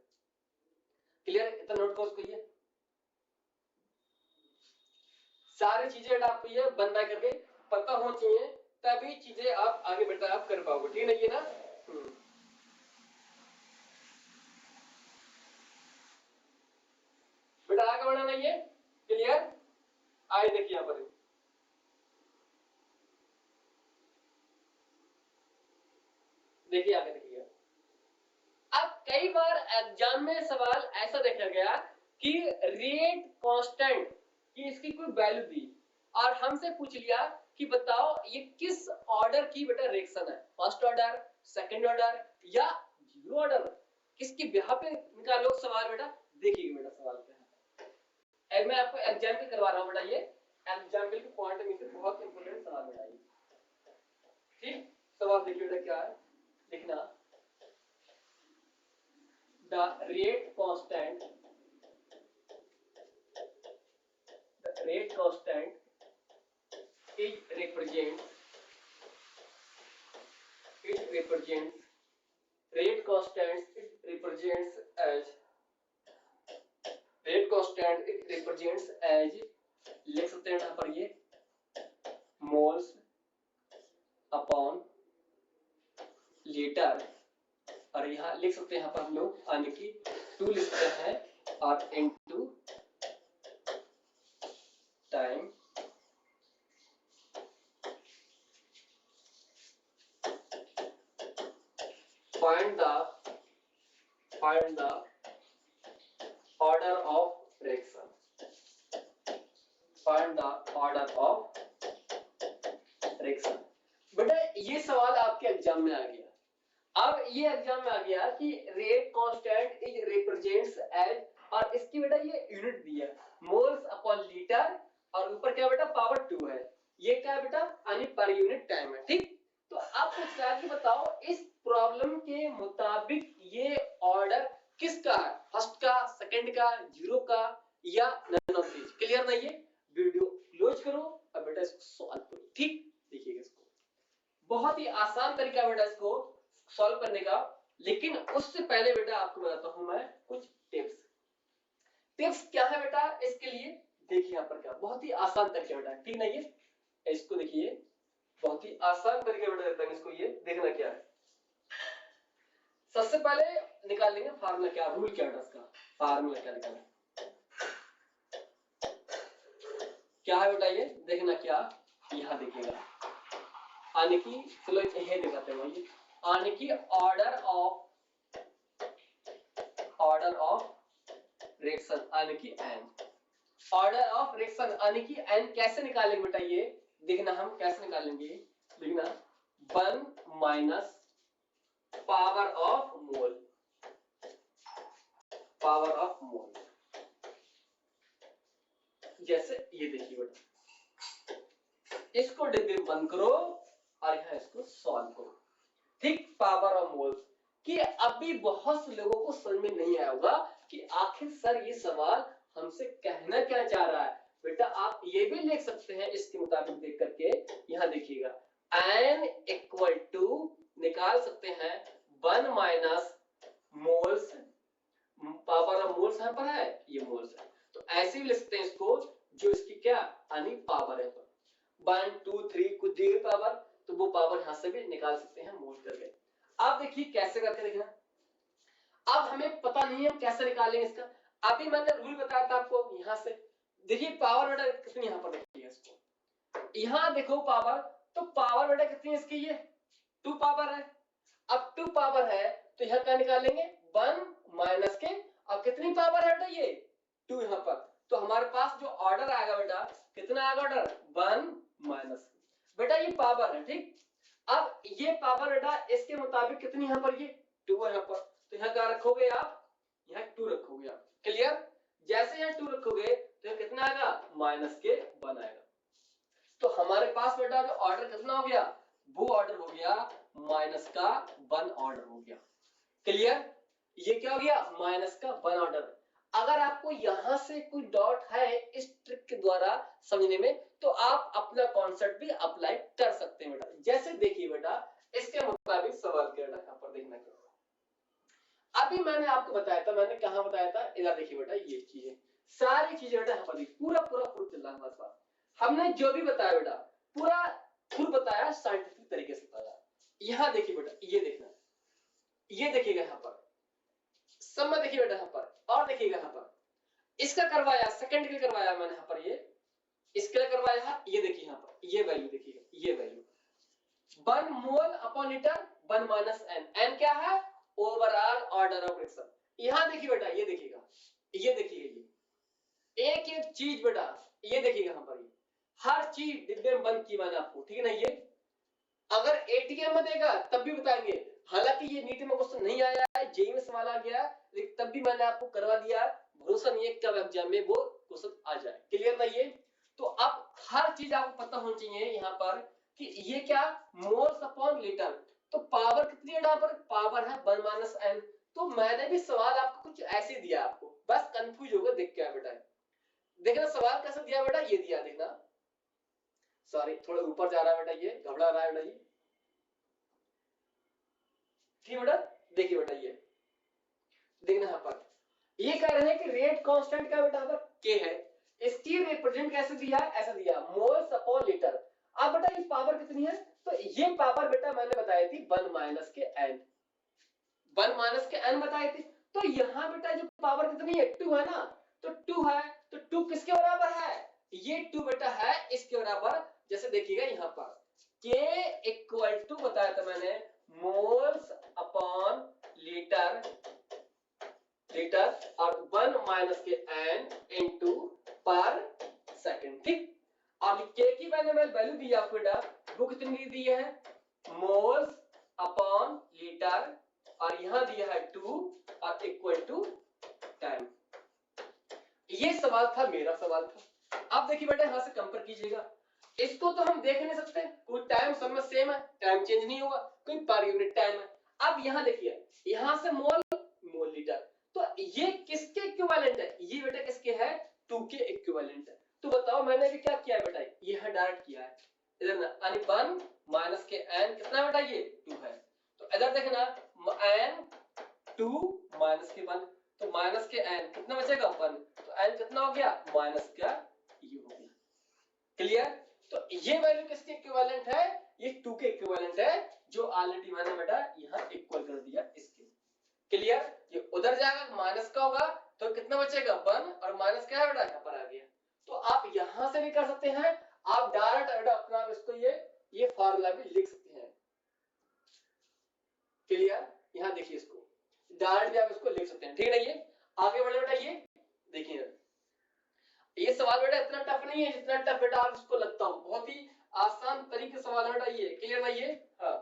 [SPEAKER 1] क्लियर, इतना नोट करो इसको, ये सारी चीजें आपको ये बनना करके पता होनी चाहिए, तभी चीजें आप आगे बेटा आप कर पाओगे, ठीक है ना। बेटा आगे बढ़ाना, ये क्लियर। आइए देखिए यहाँ पर, देखिए आगे देखिए। अब कई बार एग्जाम में सवाल ऐसा देखा गया कि रेट कांस्टेंट की इसकी कोई वैल्यू दी और हमसे पूछ लिया कि बताओ ये किस ऑर्डर की बेटा रिएक्शन है, फर्स्ट ऑर्डर, सेकंड ऑर्डर या जीरो ऑर्डर, किसकी बिहार पे निकालो सवाल बेटा। देखिए बेटा सवाल क्या है, मैं आपको एग्जाम्पल करवा रहा हूं बेटा, ये एग्जाम्पल के पॉइंट में से बहुत इंपॉर्टेंट सवाल बेटा ये, ठीक। सवाल देखिए बेटा क्या है, लिखना the rate constant is represents rate constant it represents as rate constant it represents as, लिख सकते हैं यहाँ पर ये मोल्स अपॉन लीटर, और यहाँ लिख सकते हैं यहाँ पर हम लोग यानी कि 2 लिख सकते हैं और into time find the order of reaction, find the order of reaction। बेटा ये सवाल आपके एग्जाम में आ गया। अब ये एग्जाम में आ गया कि rate constant is represents as, और इसकी बेटा ये यूनिट दी है मोल्स अपॉन लीटर, और ऊपर क्या बेटा पावर 2 है, ये क्या है बेटा यानी पर यूनिट टाइम है, ठीक। तो आप पूछ रहा है कि बताओ इस प्रॉब्लम के मुताबिक ये ऑर्डर किसका है, फर्स्ट का, सेकंड का, जीरो का या नन ऑफ दीज, क्लियर ना। ये वीडियो क्लोज करो और बेटा इसको सॉल्व करो, ठीक। देखिएगा इसको, बहुत ही आसान तरीका बेटा इसको सॉल्व करने का, लेकिन उससे पहले बेटा आपको बताता हूं मैं कुछ टिप्स। टिप्स क्या है बेटा इसके लिए, देखिए यहाँ पर क्या बहुत ही आसान तरीका बेटा, ठीक ना। ये इसको देखिए बहुत ही आसान तरीके बेटा देता है इसको, ये देखना क्या है। सबसे पहले निकाल लेंगे फार्मूला, क्या रूल क्या है इसका, फार्मूला क्या निकालना क्या है बेटा, ये देखना क्या, यहाँ देखिएगा आने की, चलो ये दिखाते हैं, ये आने की ऑर्डर ऑफ रिएक्शन आने की एन, ऑर्डर ऑफ रिएक्शन आने की एन कैसे निकालेंगे बेटा, ये देखना हम कैसे निकालेंगे, देखना 1 minus power of mole, power of mole, जैसे ये देखिए बेटा, इसको डिग्री बंद करो और यहाँ इसको सॉल्व करो, ठीक। पावर ऑफ मोल्स कि अभी बहुत से लोगों को समझ में नहीं आया होगा कि आखिर सर ये सवाल हमसे कहना क्या चाह रहा है। बेटा आप ये भी लिख सकते हैं इसके मुताबिक देख करके, यहाँ देखिएगा n इक्वल टू निकाल सकते हैं 1 minus moles, power of moles यहाँ पर है, ये मोल्स है, तो ऐसे भी लिख सकते हैं इसको, जो इसकी क्या यानी पावर है, 1 2 3 कुछ दी पावर, तो वो पावर यहां से भी निकाल सकते हैं मोल करके। अब देखिए कैसे करके देखना, अब हमें पता नहीं है हम कैसे निकालेंगे इसका, अभी मैंने रूल बताया था आपको, यहां से देखिए पावर बेटा कितनी, यहां पर देखिए इसको, यहां देखो पावर, तो पावर बेटा कितनी है इसकी, ये 2 पावर है। अब 2 पावर है तो यहां क्या निकालेंगे 1 माइनस के, अब कितनी पावर है बेटा ये 2 यहां पर, तो हमारे पास जो ऑर्डर आएगा बेटा कितना आएगा ऑर्डर 1 माइनस, बेटा ये पावर है, ठीक। अब ये पावर बेटा इसके मुताबिक कितनी यहां पर ये 2 है यहां पर, तो यहां क्या रखोगे आप, यहां 2 रखोगे आप, क्लियर। जैसे यहां 2 रखोगे तो कितना आएगा माइनस के 1 आएगा, तो हमारे पास बेटा जो ऑर्डर कितना हो गया, वो ऑर्डर हो गया माइनस का 1 ऑर्डर हो गया, क्लियर। ये क्या हो गया माइनस का 1 ऑर्डर। अगर आपको यहां से कोई डॉट है इस ट्रिक के द्वारा समझने में, तो आप अपना कॉन्सेप्ट भी अप्लाई कर सकते हैं बेटा। जैसे देखिए बेटा, इसके मुताबिक सवाल क्या बेटा, यहाँ पर देखना क्या होगा। अभी मैंने आपको बताया था, मैंने कहा बताया था, इधर देखिए बेटा, ये चीजें सारी चीजें बेटा यहाँ पर पूरा पूरा प्रूफ चल रहा है हमारे पास। हमने जो भी बताया बेटा पूरा खुद बताया, साइंटिफिक तरीके से बताया। यहाँ देखिए बेटा, ये देखना, ये देखिएगा यहाँ पर सब में, देखिए बेटा यहाँ पर, और देखिएगा यहाँ पर इसका करवाया, सेकंड के करवाया मैंने यहाँ पर, ये इसके लिए करवाया, ये देखिए यहाँ पर ये वैल्यू देखिएगा, ये value 1 mole upon litre 1 minus n, n क्या है, ओवरऑल ऑर्डर ऑफ रिएक्शन। यहाँ देखिए बेटा, ये देखिएगा, ये देखिएगा, ये एक एक चीज बेटा, ये देखिएगा यहाँ पर, ये हर चीज डिब्बे में बंद की मैंने आपको, ठीक है ना। ये अगर एटीएम में देगा तब भी बताएंगे, हालांकि ये नीट में क्वेश्चन नहीं आया है, जेईई में सवाल आ गया, लेकिन तब भी मैंने आपको करवा दिया, भरोसा नहीं है कब एग्जाम में वो क्वेश्चन आ जाए। क्लियर ना ये। तो अब हर चीज आपको पता होनी चाहिए यहाँ पर कि ये क्या, मोल्स अपॉन लीटर, तो पावर कितनी है यहाँ पर, पावर है 1 माइनस एन। तो मैंने भी सवाल आपको कुछ ऐसे दिया, आपको बस कंफ्यूज होगा देख क्या बेटा, देखना सवाल कैसे दिया बेटा, ये दिया देखना, सॉरी थोड़ा ऊपर जा रहा है बेटा, ये घबरा रहा है बेटा, ये ठीक बेटा। देखिए बेटा, ये देखना यहाँ पर, ये कह रहे हैं कि रेट कांस्टेंट का बेटा यहाँ पर के है, इसकी रिप्रेजेंट कैसे दिया, ऐसा दिया मोल्स अपॉन लीटर। अब बेटा ये पावर कितनी है, तो ये पावर बेटा मैंने बताई थी 1 माइनस के एन, 1 माइनस के एन बताई थी। तो यहाँ बेटा जो पावर कितनी है, 2 है ना, तो 2 है, तो 2 किसके बराबर है, ये 2 बेटा है इसके बराबर। जैसे देखिएगा यहाँ पर के इक्वल टू बताया था मैंने, मोल्स अपॉन लीटर, लीटर और 1 माइनस के एन इनटू पर सेकंड, ठीक। और के की मैंने वैल्यू दी आपको बेटा, वो कितनी दी है, मोल्स अपॉन लीटर, और यहां दिया है 2 और इक्वल टू टाइम। ये सवाल था, मेरा सवाल था। अब देखिए बेटा यहां से कंपेयर कीजिएगा, इसको तो हम देख नहीं सकते, कोई टाइम सब में सेम है, टाइम चेंज नहीं होगा, कोई पर यूनिट टाइम है। अब यहां देखिए, यहां से मोल, मोल लीटर, तो ये किसके इक्विवेलेंट है, ये बेटा किसके है, 2 के इक्विवेलेंट है। तो बताओ मैंने भी क्या किया बेटा, ये है डायरेक्ट किया है इधर ना, यानी 1 माइनस के n कितना बेटा, ये 2 है, तो इधर देखना n 2 माइनस के 1, तो माइनस के n कितना बचेगा 1, तो n कितना हो गया, माइनस का ये हो गया। क्लियर। तो ये वैल्यू किसके इक्विवेलेंट है, ये 2 के इक्विवेलेंट है, जो ऑलरेडी मैंने बेटा यहां इक्वल कर दिया इसके। क्लियर। ये उधर जाएगा माइनस का होगा, तो कितना बचेगा 1, और माइनस क्या है बेटा यहाँ पर आ गया। तो आप यहां से भी कर सकते हैं, आप डायरेक्ट बेटा अपना इसको ये फार्मूला भी लिख सकते हैं। क्लियर। यहां देखिए इसको डायरेक्ट भी आप इसको लिख सकते हैं, ठीक है ना। ये आगे बढ़े बेटा, ये देखिए ये सवाल बेटा इतना टफ नहीं है जितना टफ बेटा आप इसको लगता हो, बहुत ही आसान तरीके से सवाल है बेटा ये। क्लियर ना ये। हाँ,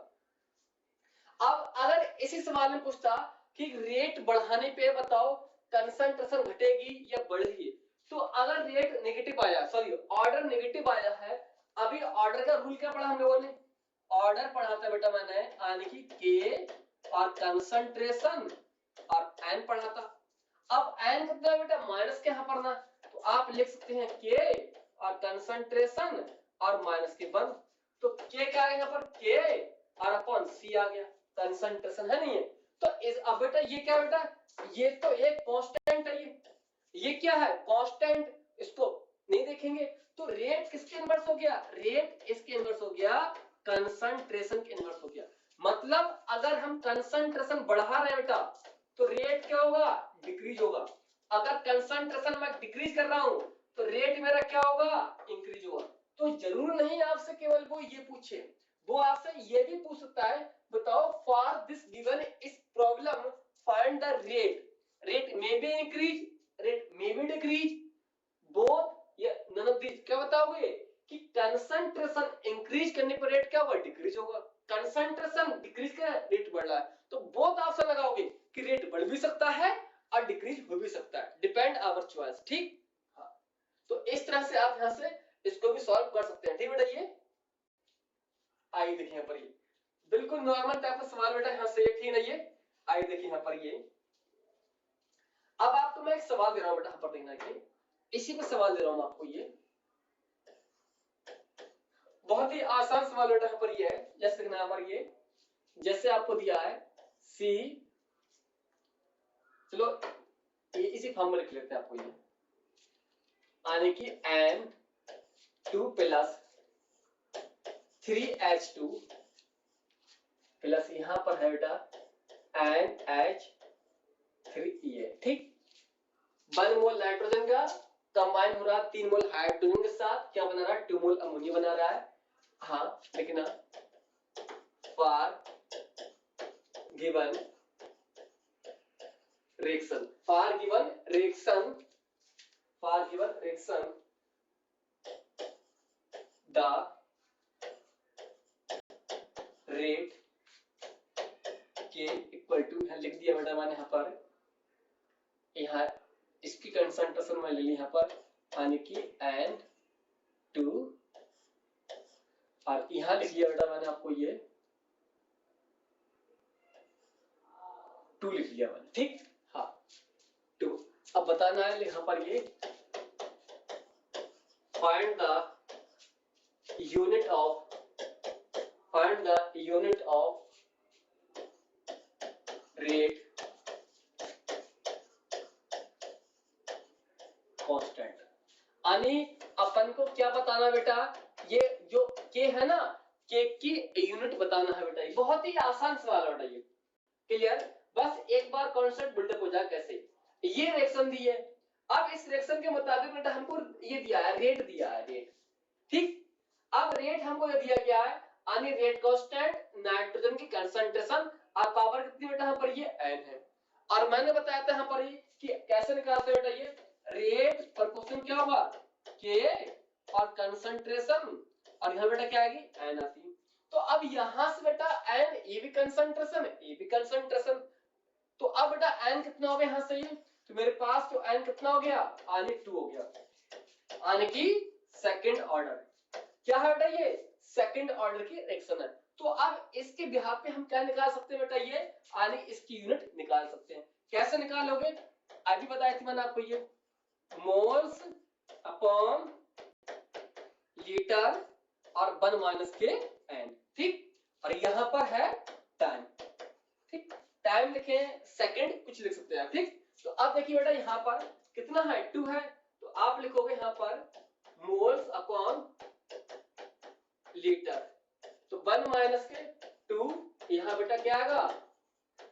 [SPEAKER 1] अब अगर इसी सवाल में पूछता कि रेट बढ़ाने पे बताओ कंसंट्रेशन घटेगी या बढ़ेगी, तो अगर रेट नेगेटिव आया, सॉरी ऑर्डर नेगेटिव आया है, अभी ऑर्डर का रूल क्या पढ़ा हम लोगों ने, ऑर्डर पढ़ा था बेटा मैंने, यानी कि के और कंसंट्रेशन और एन पढ़ा था। अब एन कितना है बेटा, माइनस के यहां पर ना, तो आप लिख सकते हैं के और कंसंट्रेशन और माइनस के 1, तो के क्या आ गया यहाँ पर, के और अपॉन सी आ गया, कंसंट्रेशन है नहीं है। तो इस अब बेटा ये क्या बेटा, ये तो एक कांस्टेंट है, ये क्या है कांस्टेंट, इसको नहीं देखेंगे। तो रेट किसके इनवर्स हो गया, रेट इसके इनवर्स हो गया, कंसंट्रेशन के इनवर्स हो गया। मतलब अगर हम कंसंट्रेशन बढ़ा रहे हैं बेटा, तो रेट क्या होगा, डिक्रीज होगा। अगर कंसंट्रेशन मैं डिक्रीज कर रहा हूं, तो रेट मेरा क्या होगा, इंक्रीज होगा। तो जरूर नहीं आपसे केवल वो ये पूछे, वो आपसे ये भी पूछ सकता है, बताओ फॉर दिस गिवन इस problem find the rate, rate may be increase, rate may be decrease, both या नन ऑफ दीज। क्या बताओगे कि कंसंट्रेशन इंक्रीज करने पर रेट क्या होगा, डिक्रीज होगा, कंसंट्रेशन डिक्रीज कर रेट बढ़ रहा है, तो बोथ ऑप्शन लगाओगे कि रेट बढ़ भी सकता है और डिक्रीज हो भी सकता है, डिपेंड आवर चॉइस, ठीक। हाँ, तो इस तरह से आप यहां से इसको भी सॉल्व कर सकते हैं, ठीक बेटा। ये आइए देखिए यहाँ पर, ये बिल्कुल नॉर्मल टाइप का सवाल बेटा यहां से, ठीक है ये। आइए देखिए यहाँ पर, ये अब आपको मैं एक सवाल दे रहा हूं बेटा, यहाँ पर देखना, कि इसी पे सवाल दे रहा हूं आपको, ये बहुत ही आसान सवाल बेटा यहाँ पर ये है, जैसे यहाँ पर ये जैसे आपको दिया है सी, चलो ये इसी फॉर्म में लिख लेते हैं आपको, ये यानी कि N2 प्लस 3H2 प्लस यहां पर है बेटा NH3, ये ठीक। 1 मोल नाइट्रोजन का कंबाइन हो रहा है 3 मोल हाइड्रोजन के साथ, क्या बना रहा है 2 मोल अमोनिया बना रहा है। हाँ लिखना for given reaction, for given reaction, for given reaction the rate के इक्वल टू, लिख दिया बेटा मैंने यहाँ पर, यहाँ इसकी कंसंट्रेशन में ले ली यहाँ पर, यानी कि N2 और यहाँ लिख लिया बेटा मैंने आपको ये 2 लिख लिया मैंने, ठीक। हाँ 2, अब बताना है यहाँ पर ये find the unit of, find the unit of rate constant, यानी अपन को क्या बताना बेटा, ये जो के है ना, के की यूनिट बताना है बेटा। ये बहुत ही आसान सवाल है बेटा, ये क्लियर। बस एक बार कॉन्सेप्ट बिल्डअप हो जाए कैसे, ये रिएक्शन दी है, अब इस रिएक्शन के मुताबिक बेटा हमको ये दिया है, रेट दिया है, रेट, ठीक। अब रेट हमको ये दिया गया है, यानी रेट कांस्टेंट, नाइट्रोजन की कंसंट्रेशन और पावर कितनी बेटा यहाँ पर ये n है। और मैंने बताया था यहाँ पर ही कि कैसे निकालते बेटा, ये रेट प्रोपोर्शन क्या होगा k और कंसंट्रेशन, और यहाँ बेटा क्या आएगी n आती। तो अब यहां से बेटा n, ये भी कंसंट्रेशन है, ये भी कंसंट्रेशन, तो अब बेटा n कितना हो गया यहाँ से, ये तो मेरे पास तो n कितना हो गया, यानी 2 हो गया, यानी कि सेकंड ऑर्डर, क्या है बेटा ये सेकंड ऑर्डर की रिएक्शन है। तो अब इसके बिहाफ पे हम क्या निकाल सकते हैं बेटा, ये यानी इसकी यूनिट निकाल सकते हैं। कैसे निकालोगे, अभी बताया थी मैंने आपको, ये मोल्स अपॉन लीटर और 1 माइनस के n, ठीक। और यहां पर है टाइम, ठीक, टाइम लिखे सेकंड कुछ लिख सकते हैं, ठीक। तो अब देखिए बेटा यहाँ पर कितना है 2 है, तो आप लिखोगे यहाँ पर मोल्स अपॉन लीटर, तो 1 माइनस के 2, यहाँ बेटा क्या आएगा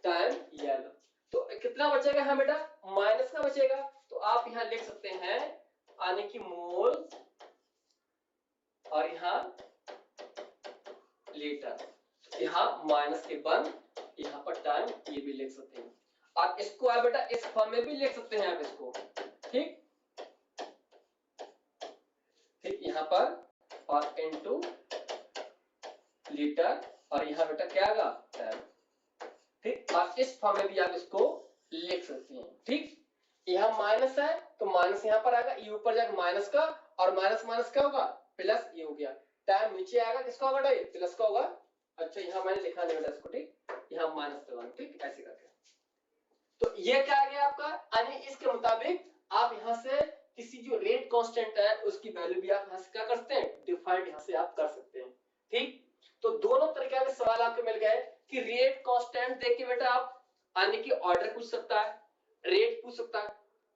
[SPEAKER 1] टाइम यल, तो कितना बचेगा यहाँ बेटा माइनस का बचेगा, तो आप यहाँ लिख सकते हैं यानी कि मोल्स और यहाँ लीटर, यहाँ माइनस के 1, यहाँ पर टाइम, ये भी लिख सकते हैं। और इसको आप बेटा इस फॉर्म में भी लिख सकते हैं आप इसको, ठीक, ठीक, यहाँ पर और इनटू लीटर और यहाँ बेटा क्या आएगा टाइम, ठीक। और इस फॉर्म में भी आप इसको लिख सकते हैं, ठीक। यहाँ माइनस है तो माइनस यहाँ पर आएगा, ये ऊपर जाएगा माइनस का, और माइनस माइनस क्या होगा प्लस, ये हो गया, टाइम नीचे आएगा किसका होगा ये प्लस का होगा। अच्छा यहाँ मैंने लिखा नहीं बेटा इसको, ठीक, यहाँ माइनस का, ठीक, ऐसे करके। तो ये क्या आ गया आपका, यानी इसके मुताबिक आप यहाँ से किसी जो रेट कांस्टेंट है उसकी वैल्यू भी आप यहाँ से क्या कर सकते हैं, डिफाइंड यहाँ से आप कर सकते हैं, ठीक। तो दोनों तरीके के सवाल आपको मिल गए कि रेट कांस्टेंट देख के बेटा आप यानी कि ऑर्डर पूछ सकता है, रेट पूछ सकता है,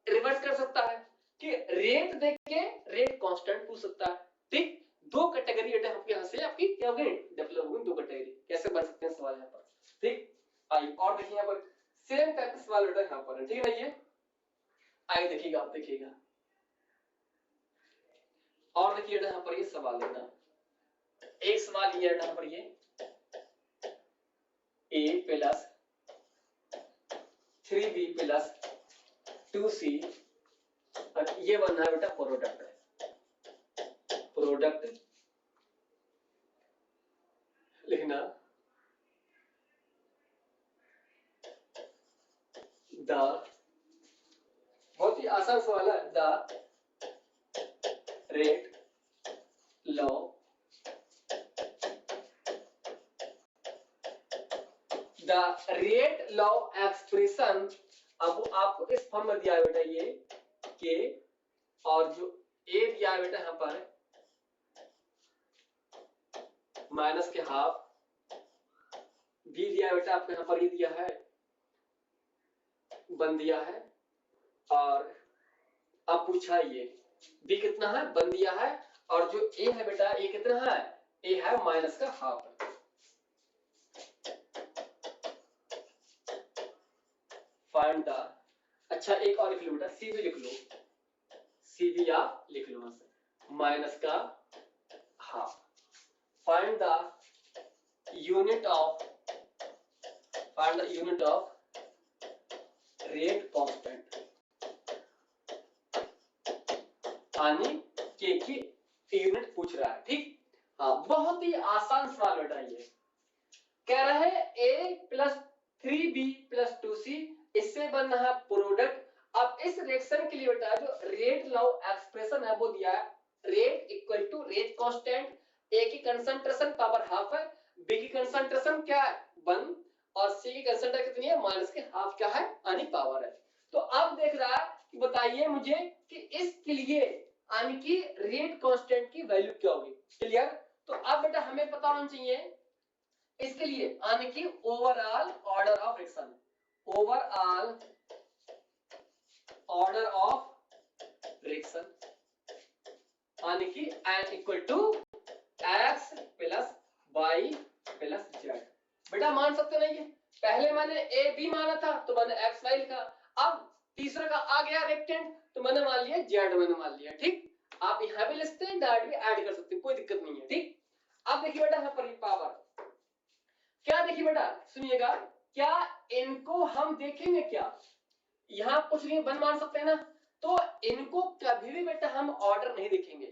[SPEAKER 1] रिवर्स कर सकता है कि रेट देख के रेट कांस्टेंट पूछ सकता है, ठीक। दो कैटेगरी बेटा आपके यहाँ से आपकी क्या हो गई डेवलप हो गई, दो कैटेगरी कैसे बन सकते हैं सवाल यहाँ पर, ठीक। आइए और देखिए यहाँ पर सेम टाइप का सवाल बेटा यहाँ पर, ठीक है ना, ये आइए देखिएगा, आप देखिएगा और देखिए यहाँ पर ये सवाल लेना, एक सवाल ये यहाँ पर ये a plus 3b plus 2c, ये बनना है बेटा प्रोडक्ट, प्रोडक्ट लिखना द, बहुत ही आसान सवाल है, the rate law the rate law expression, अब आपको इस फॉर्म में दिया है बेटा ये के, और जो ए दिया है बेटा यहाँ पर माइनस के हाफ, बी दिया बेटा आपको यहाँ पर, ये दिया है 1 दिया है, और अब पूछा ये बी कितना है 1 दिया है, और जो ए है बेटा ये कितना है, ए है माइनस का हाफ। फाइंड द, अच्छा एक और लिख लो बेटा, सी भी लिख लो, सी भी आप लिख लो, माइनस का half. Find the unit of, find the unit of rate constant, यानी के की यूनिट पूछ रहा है। ठीक, हाँ बहुत ही आसान सवाल बेटा, ये कह रहा है a plus 3b plus 2c, इससे बन रहा प्रोडक्ट। अब इस रिएक्शन के लिए बेटा जो रेट लॉ एक्सप्रेशन है वो दिया है, rate equal to rate constant, a की कंसंट्रेशन पावर हाफ है, b की कंसंट्रेशन क्या है 1, और c की कंसंट्रेशन कितनी है माइनस के हाफ क्या है यानी पावर है। तो अब देख रहा है कि बताइए मुझे कि इसके लिए यानी कि रेट कांस्टेंट की वैल्यू क्या होगी। क्लियर, तो अब बेटा हमें पता होना चाहिए इसके लिए यानी कि overall order of reaction, overall order of reaction यानी कि n equal to x plus y plus z। बेटा मान सकते नहीं, ये पहले मैंने a b माना था तो मैंने x y लिखा, अब तीसरा का आ गया रिएक्टेंट तो मैंने मान लिया z, मैंने मान लिया। ठीक, आप यहां भी लिखते हैं, डायरेक्ट भी ऐड कर सकते हैं, कोई दिक्कत नहीं है। ठीक, अब देखिए बेटा यहां पर पावर क्या, देखिए बेटा सुनिएगा, क्या इनको हम देखेंगे, क्या यहां कुछ नहीं 1 मान सकते हैं ना, तो इनको कभी भी बेटा हम ऑर्डर नहीं देखेंगे।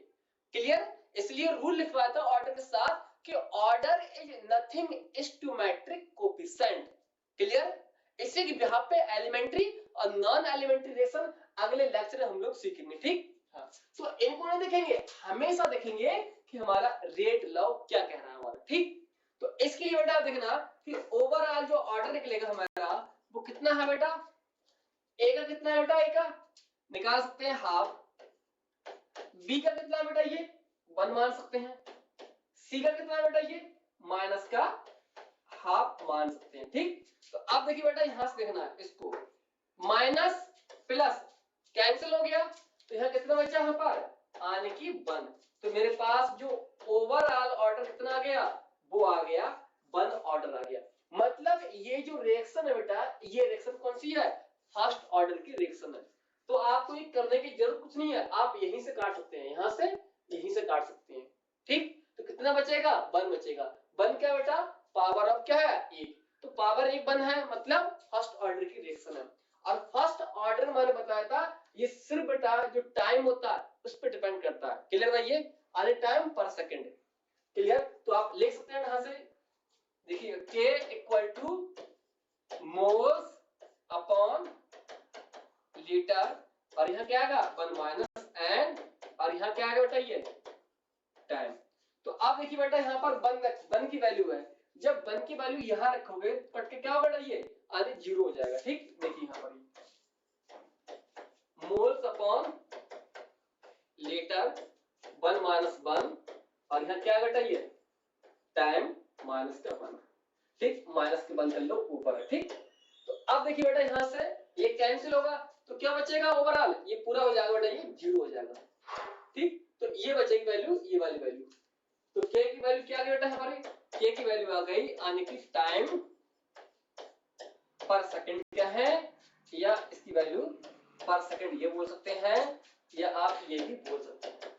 [SPEAKER 1] क्लियर, इसलिए रूल लिखवाया था ऑर्डर के साथ कि order is nothing stoichiometric coefficient. Clear, इसी के बिहाफ पे एलिमेंट्री और नॉन एलिमेंट्री रिएक्शन अगले लेक्चर में हम लोग सीखेंगे। ठीक, हाँ, तो इनको नहीं देखेंगे, हमेशा देखेंगे कि हमारा रेट लॉ क्या कह रहा है हमारा। ठीक, तो इसके लिए बेटा देखना कि ओवरऑल जो ऑर्डर निकलेगा हमारा वो कितना है बेटा, ए का कितना है बेटा, ए का निकाल सकते हैं हाफ, बी का कितना है बेटा ये 1 मान सकते हैं, सी का कितना है बेटा ये माइनस का हाफ मान सकते हैं। ठीक, तो अब देखिए बेटा यहां से देखना है, इसको माइनस प्लस कैंसिल हो गया, तो यहां कितना बचा यहां पर यानी कि 1, तो मेरे पास जो ओवरऑल ऑर्डर कितना आ गया, वो आ गया 1 ऑर्डर आ गया। मतलब ये जो रिएक्शन है बेटा, ये रिएक्शन कौन सी है, फर्स्ट ऑर्डर की रिएक्शन है। तो आपको ये करने की जरूरत कुछ नहीं है, आप यहीं से काट सकते हैं, यहां से यहीं से काट सकते हैं। ठीक, तो कितना बचेगा 1 बचेगा, 1 क्या बेटा पावर ऑफ क्या है 1, तो पावर 1 1 है, मतलब फर्स्ट ऑर्डर की रिएक्शन है। और फर्स्ट ऑर्डर मैंने बताया था ये सिर्फ बेटा जो टाइम होता है उस पर डिपेंड करता है। क्लियर है, ये आने टाइम पर सेकंड। क्लियर, तो आप लिख सकते हैं यहां से, देखिए k equal two moles upon litre, और यहाँ क्या आएगा 1 माइनस एन, और यहाँ क्या आएगा बेटा ये टाइम। तो अब देखिए बेटा यहाँ पर 1 की वैल्यू है, जब 1 की वैल्यू यहाँ रखोगे कट के क्या होगा बेटा ये आगे 0 हो जाएगा। ठीक, देखिए यहाँ पर मोल्स अपॉन लीटर 1 माइनस 1, और यहाँ क्या बेटा ये टाइम माइनस का 1। ठीक, माइनस के 1 कर लो ऊपर है। ठीक, तो अब देखिए बेटा यहाँ से ये कैंसिल होगा तो क्या बचेगा ओवरऑल, ये पूरा हो जाएगा बेटा, ये 0 हो जाएगा। ठीक, तो ये बचेगी वैल्यू, ये वाली वैल्यू, तो k की वैल्यू क्या आ गई बेटा हमारी, k की वैल्यू आ गई यानी कि टाइम पर सेकंड क्या है, या इसकी वैल्यू पर सेकंड ये बोल सकते हैं, या आप ये भी बोल सकते हैं,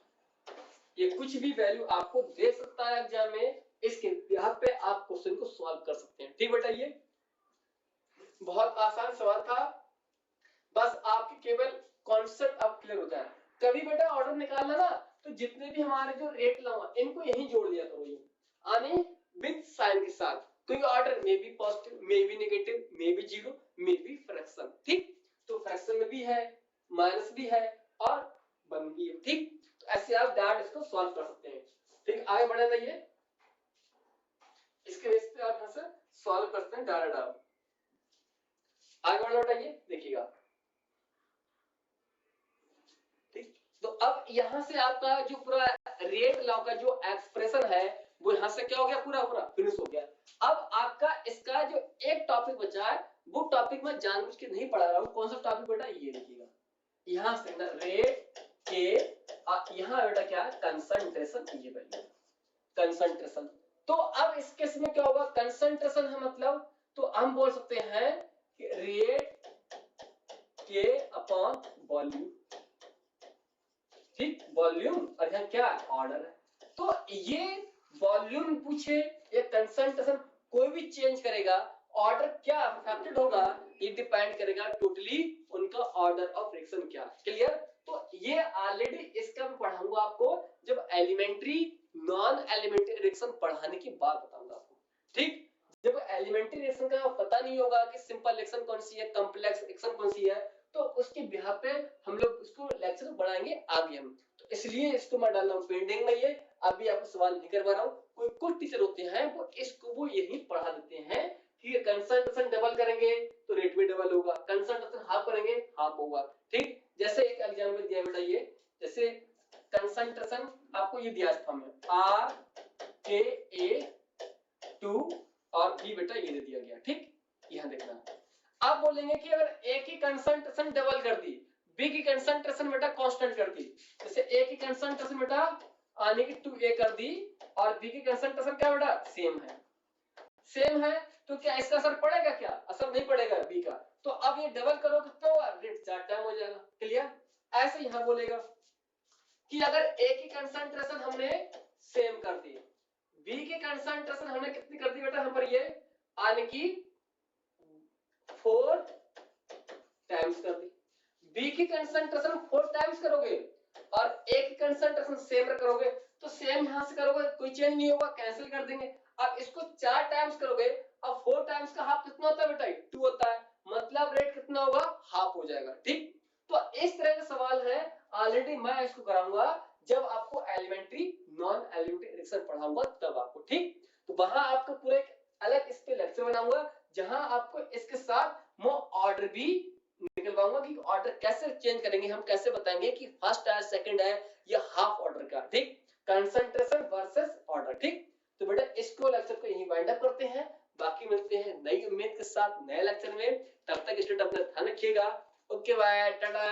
[SPEAKER 1] ये कुछ भी वैल्यू आपको दे सकता है एग्जाम में, इसके बिहाफ पे आप क्वेश्चन को सॉल्व कर सकते हैं। ठीक बेटा, ये बहुत आसान सवाल था, बस आपके केवल कॉन्सेप्ट अब क्लियर हो जाए। कभी बेटा ऑर्डर निकालना ना तो जितने भी हमारे जो रेट लगा इनको यहीं जोड़ दिया करो, ये यानी विद साइन के साथ, क्योंकि order may be positive, may be negative, may be 0, may be fraction. ठीक, तो फ्रैक्शन में भी है, माइनस भी है और 1 भी है। ठीक, तो ऐसे आप डायरेक्ट इसको सॉल्व कर सकते हैं। ठीक, आगे बढ़े रहिए, इसके बेस पे आप यहां से सॉल्व करते हैं डायरेक्ट। आप आगे बढ़ लौटाइए, देखिएगा। ठीक, तो अब यहां से आपका जो पूरा रेट लॉ का जो एक्सप्रेशन है वो यहाँ से क्या हो गया, पूरा पूरा फिनिश हो गया। अब आपका इसका जो एक टॉपिक बचा है वो टॉपिक मैं जानबूझ के नहीं पढ़ा रहा हूँ। कौन सा टॉपिक बेटा, ये देखिएगा यहाँ से ना, रेट के यहाँ बेटा क्या है, कंसंट्रेशन, ये वैल्यू कंसंट्रेशन। तो अब इस केस में क्या होगा, कंसंट्रेशन है मतलब, तो हम बोल सकते हैं कि रेट के अपॉन वॉल्यूम, ठीक, वॉल्यूम, और यहाँ क्या ऑर्डर है। तो ये वॉल्यूम पूछे या कंसंट्रेशन, कोई भी चेंज करेगा, ऑर्डर क्या अफेक्टेड होगा, ये डिपेंड करेगा टोटली उनका ऑर्डर ऑफ रिएक्शन क्या। क्लियर। तो ये ऑलरेडी इसका मैं पढ़ाऊंगा आपको जब एलिमेंट्री नॉन एलिमेंट्री रिएक्शन पढ़ाने की बात बताऊंगा आपको, ठीक। जब एलिमेंट्री रिएक्शन का पता नहीं होगा कि सिंपल रिएक्शन कौन सी है, कॉम्प्लेक्स रिएक्शन कौन सी है, तो उसके बिहार पे हम लोग उसको लेक्चर बढ़ाएंगे आगे हम। तो इसलिए इसको मैं डाल रहा हूँ पेंडिंग में, ये अभी आपको सवाल नहीं करवा रहा हूँ। कोई कुछ टीचर होते हैं वो इसको वो यही पढ़ा देते हैं कि कंसंट्रेशन डबल करेंगे तो रेट भी डबल होगा, कंसंट्रेशन हाफ करेंगे हाफ होगा, ठीक। जैसे एक एग्जांपल दिया बेटा, ये जैसे कंसंट्रेशन आपको ये दिया फॉर्म में R K A 2 और B बेटा ये दे दिया गया, ठीक। यहां देखना, आप बोलेंगे कि अगर A की कंसंट्रेशन डबल कर दी, B की कंसंट्रेशन बेटा कांस्टेंट कर दी, जैसे A की कंसंट्रेशन बेटा आने की 2A कर दी और B की कंसंट्रेशन क्या बेटा सेम है, सेम है, तो क्या इसका असर पड़ेगा, क्या असर नहीं पड़ेगा B का। तो अब ये डबल करोगे तो रेट 4 टाइम हो जाएगा। क्लियर। ऐसे यहां बोलेगा कि अगर A की कंसंट्रेशन हमने सेम कर दी, B की कंसंट्रेशन हमने कितनी कर दी बेटा, यहाँ पर ये आने की 4 टाइम्स कर दी, B की कंसंट्रेशन 4 टाइम्स करोगे और A की कंसंट्रेशन सेम करोगे, तो सेम यहां से करोगे कोई चेंज नहीं होगा, कैंसिल कर देंगे। अब इसको 4 टाइम्स करोगे, अब 4 टाइम्स का हाफ कितना होता है बेटा 2 होता है, मतलब रेट कितना होगा हाफ हो जाएगा, ठीक। तो इस तरह का सवाल है, ऑलरेडी मैं इसको कराऊंगा जब आपको एलिमेंट्री नॉन एलिमेंट्री रिएक्शन पढ़ाऊंगा तब आपको, ठीक। तो वहां आपको पूरे अलग इस पे लेक्चर बनाऊंगा जहां आपको इसके साथ मैं ऑर्डर भी निकलवाऊंगा कि ऑर्डर कैसे चेंज करेंगे, हम कैसे बताएंगे कि फर्स्ट है सेकंड है या हाफ ऑर्डर का, ठीक, कंसंट्रेशन वर्सेस ऑर्डर, ठीक। तो बेटा इसको लेक्चर को यहीं वाइंड अप करते हैं, बाकी मिलते हैं नई उम्मीद के साथ नए लेक्चर में। तब तक स्टूडेंट अपना ध्यान रखिएगा। Okay bye, Tata.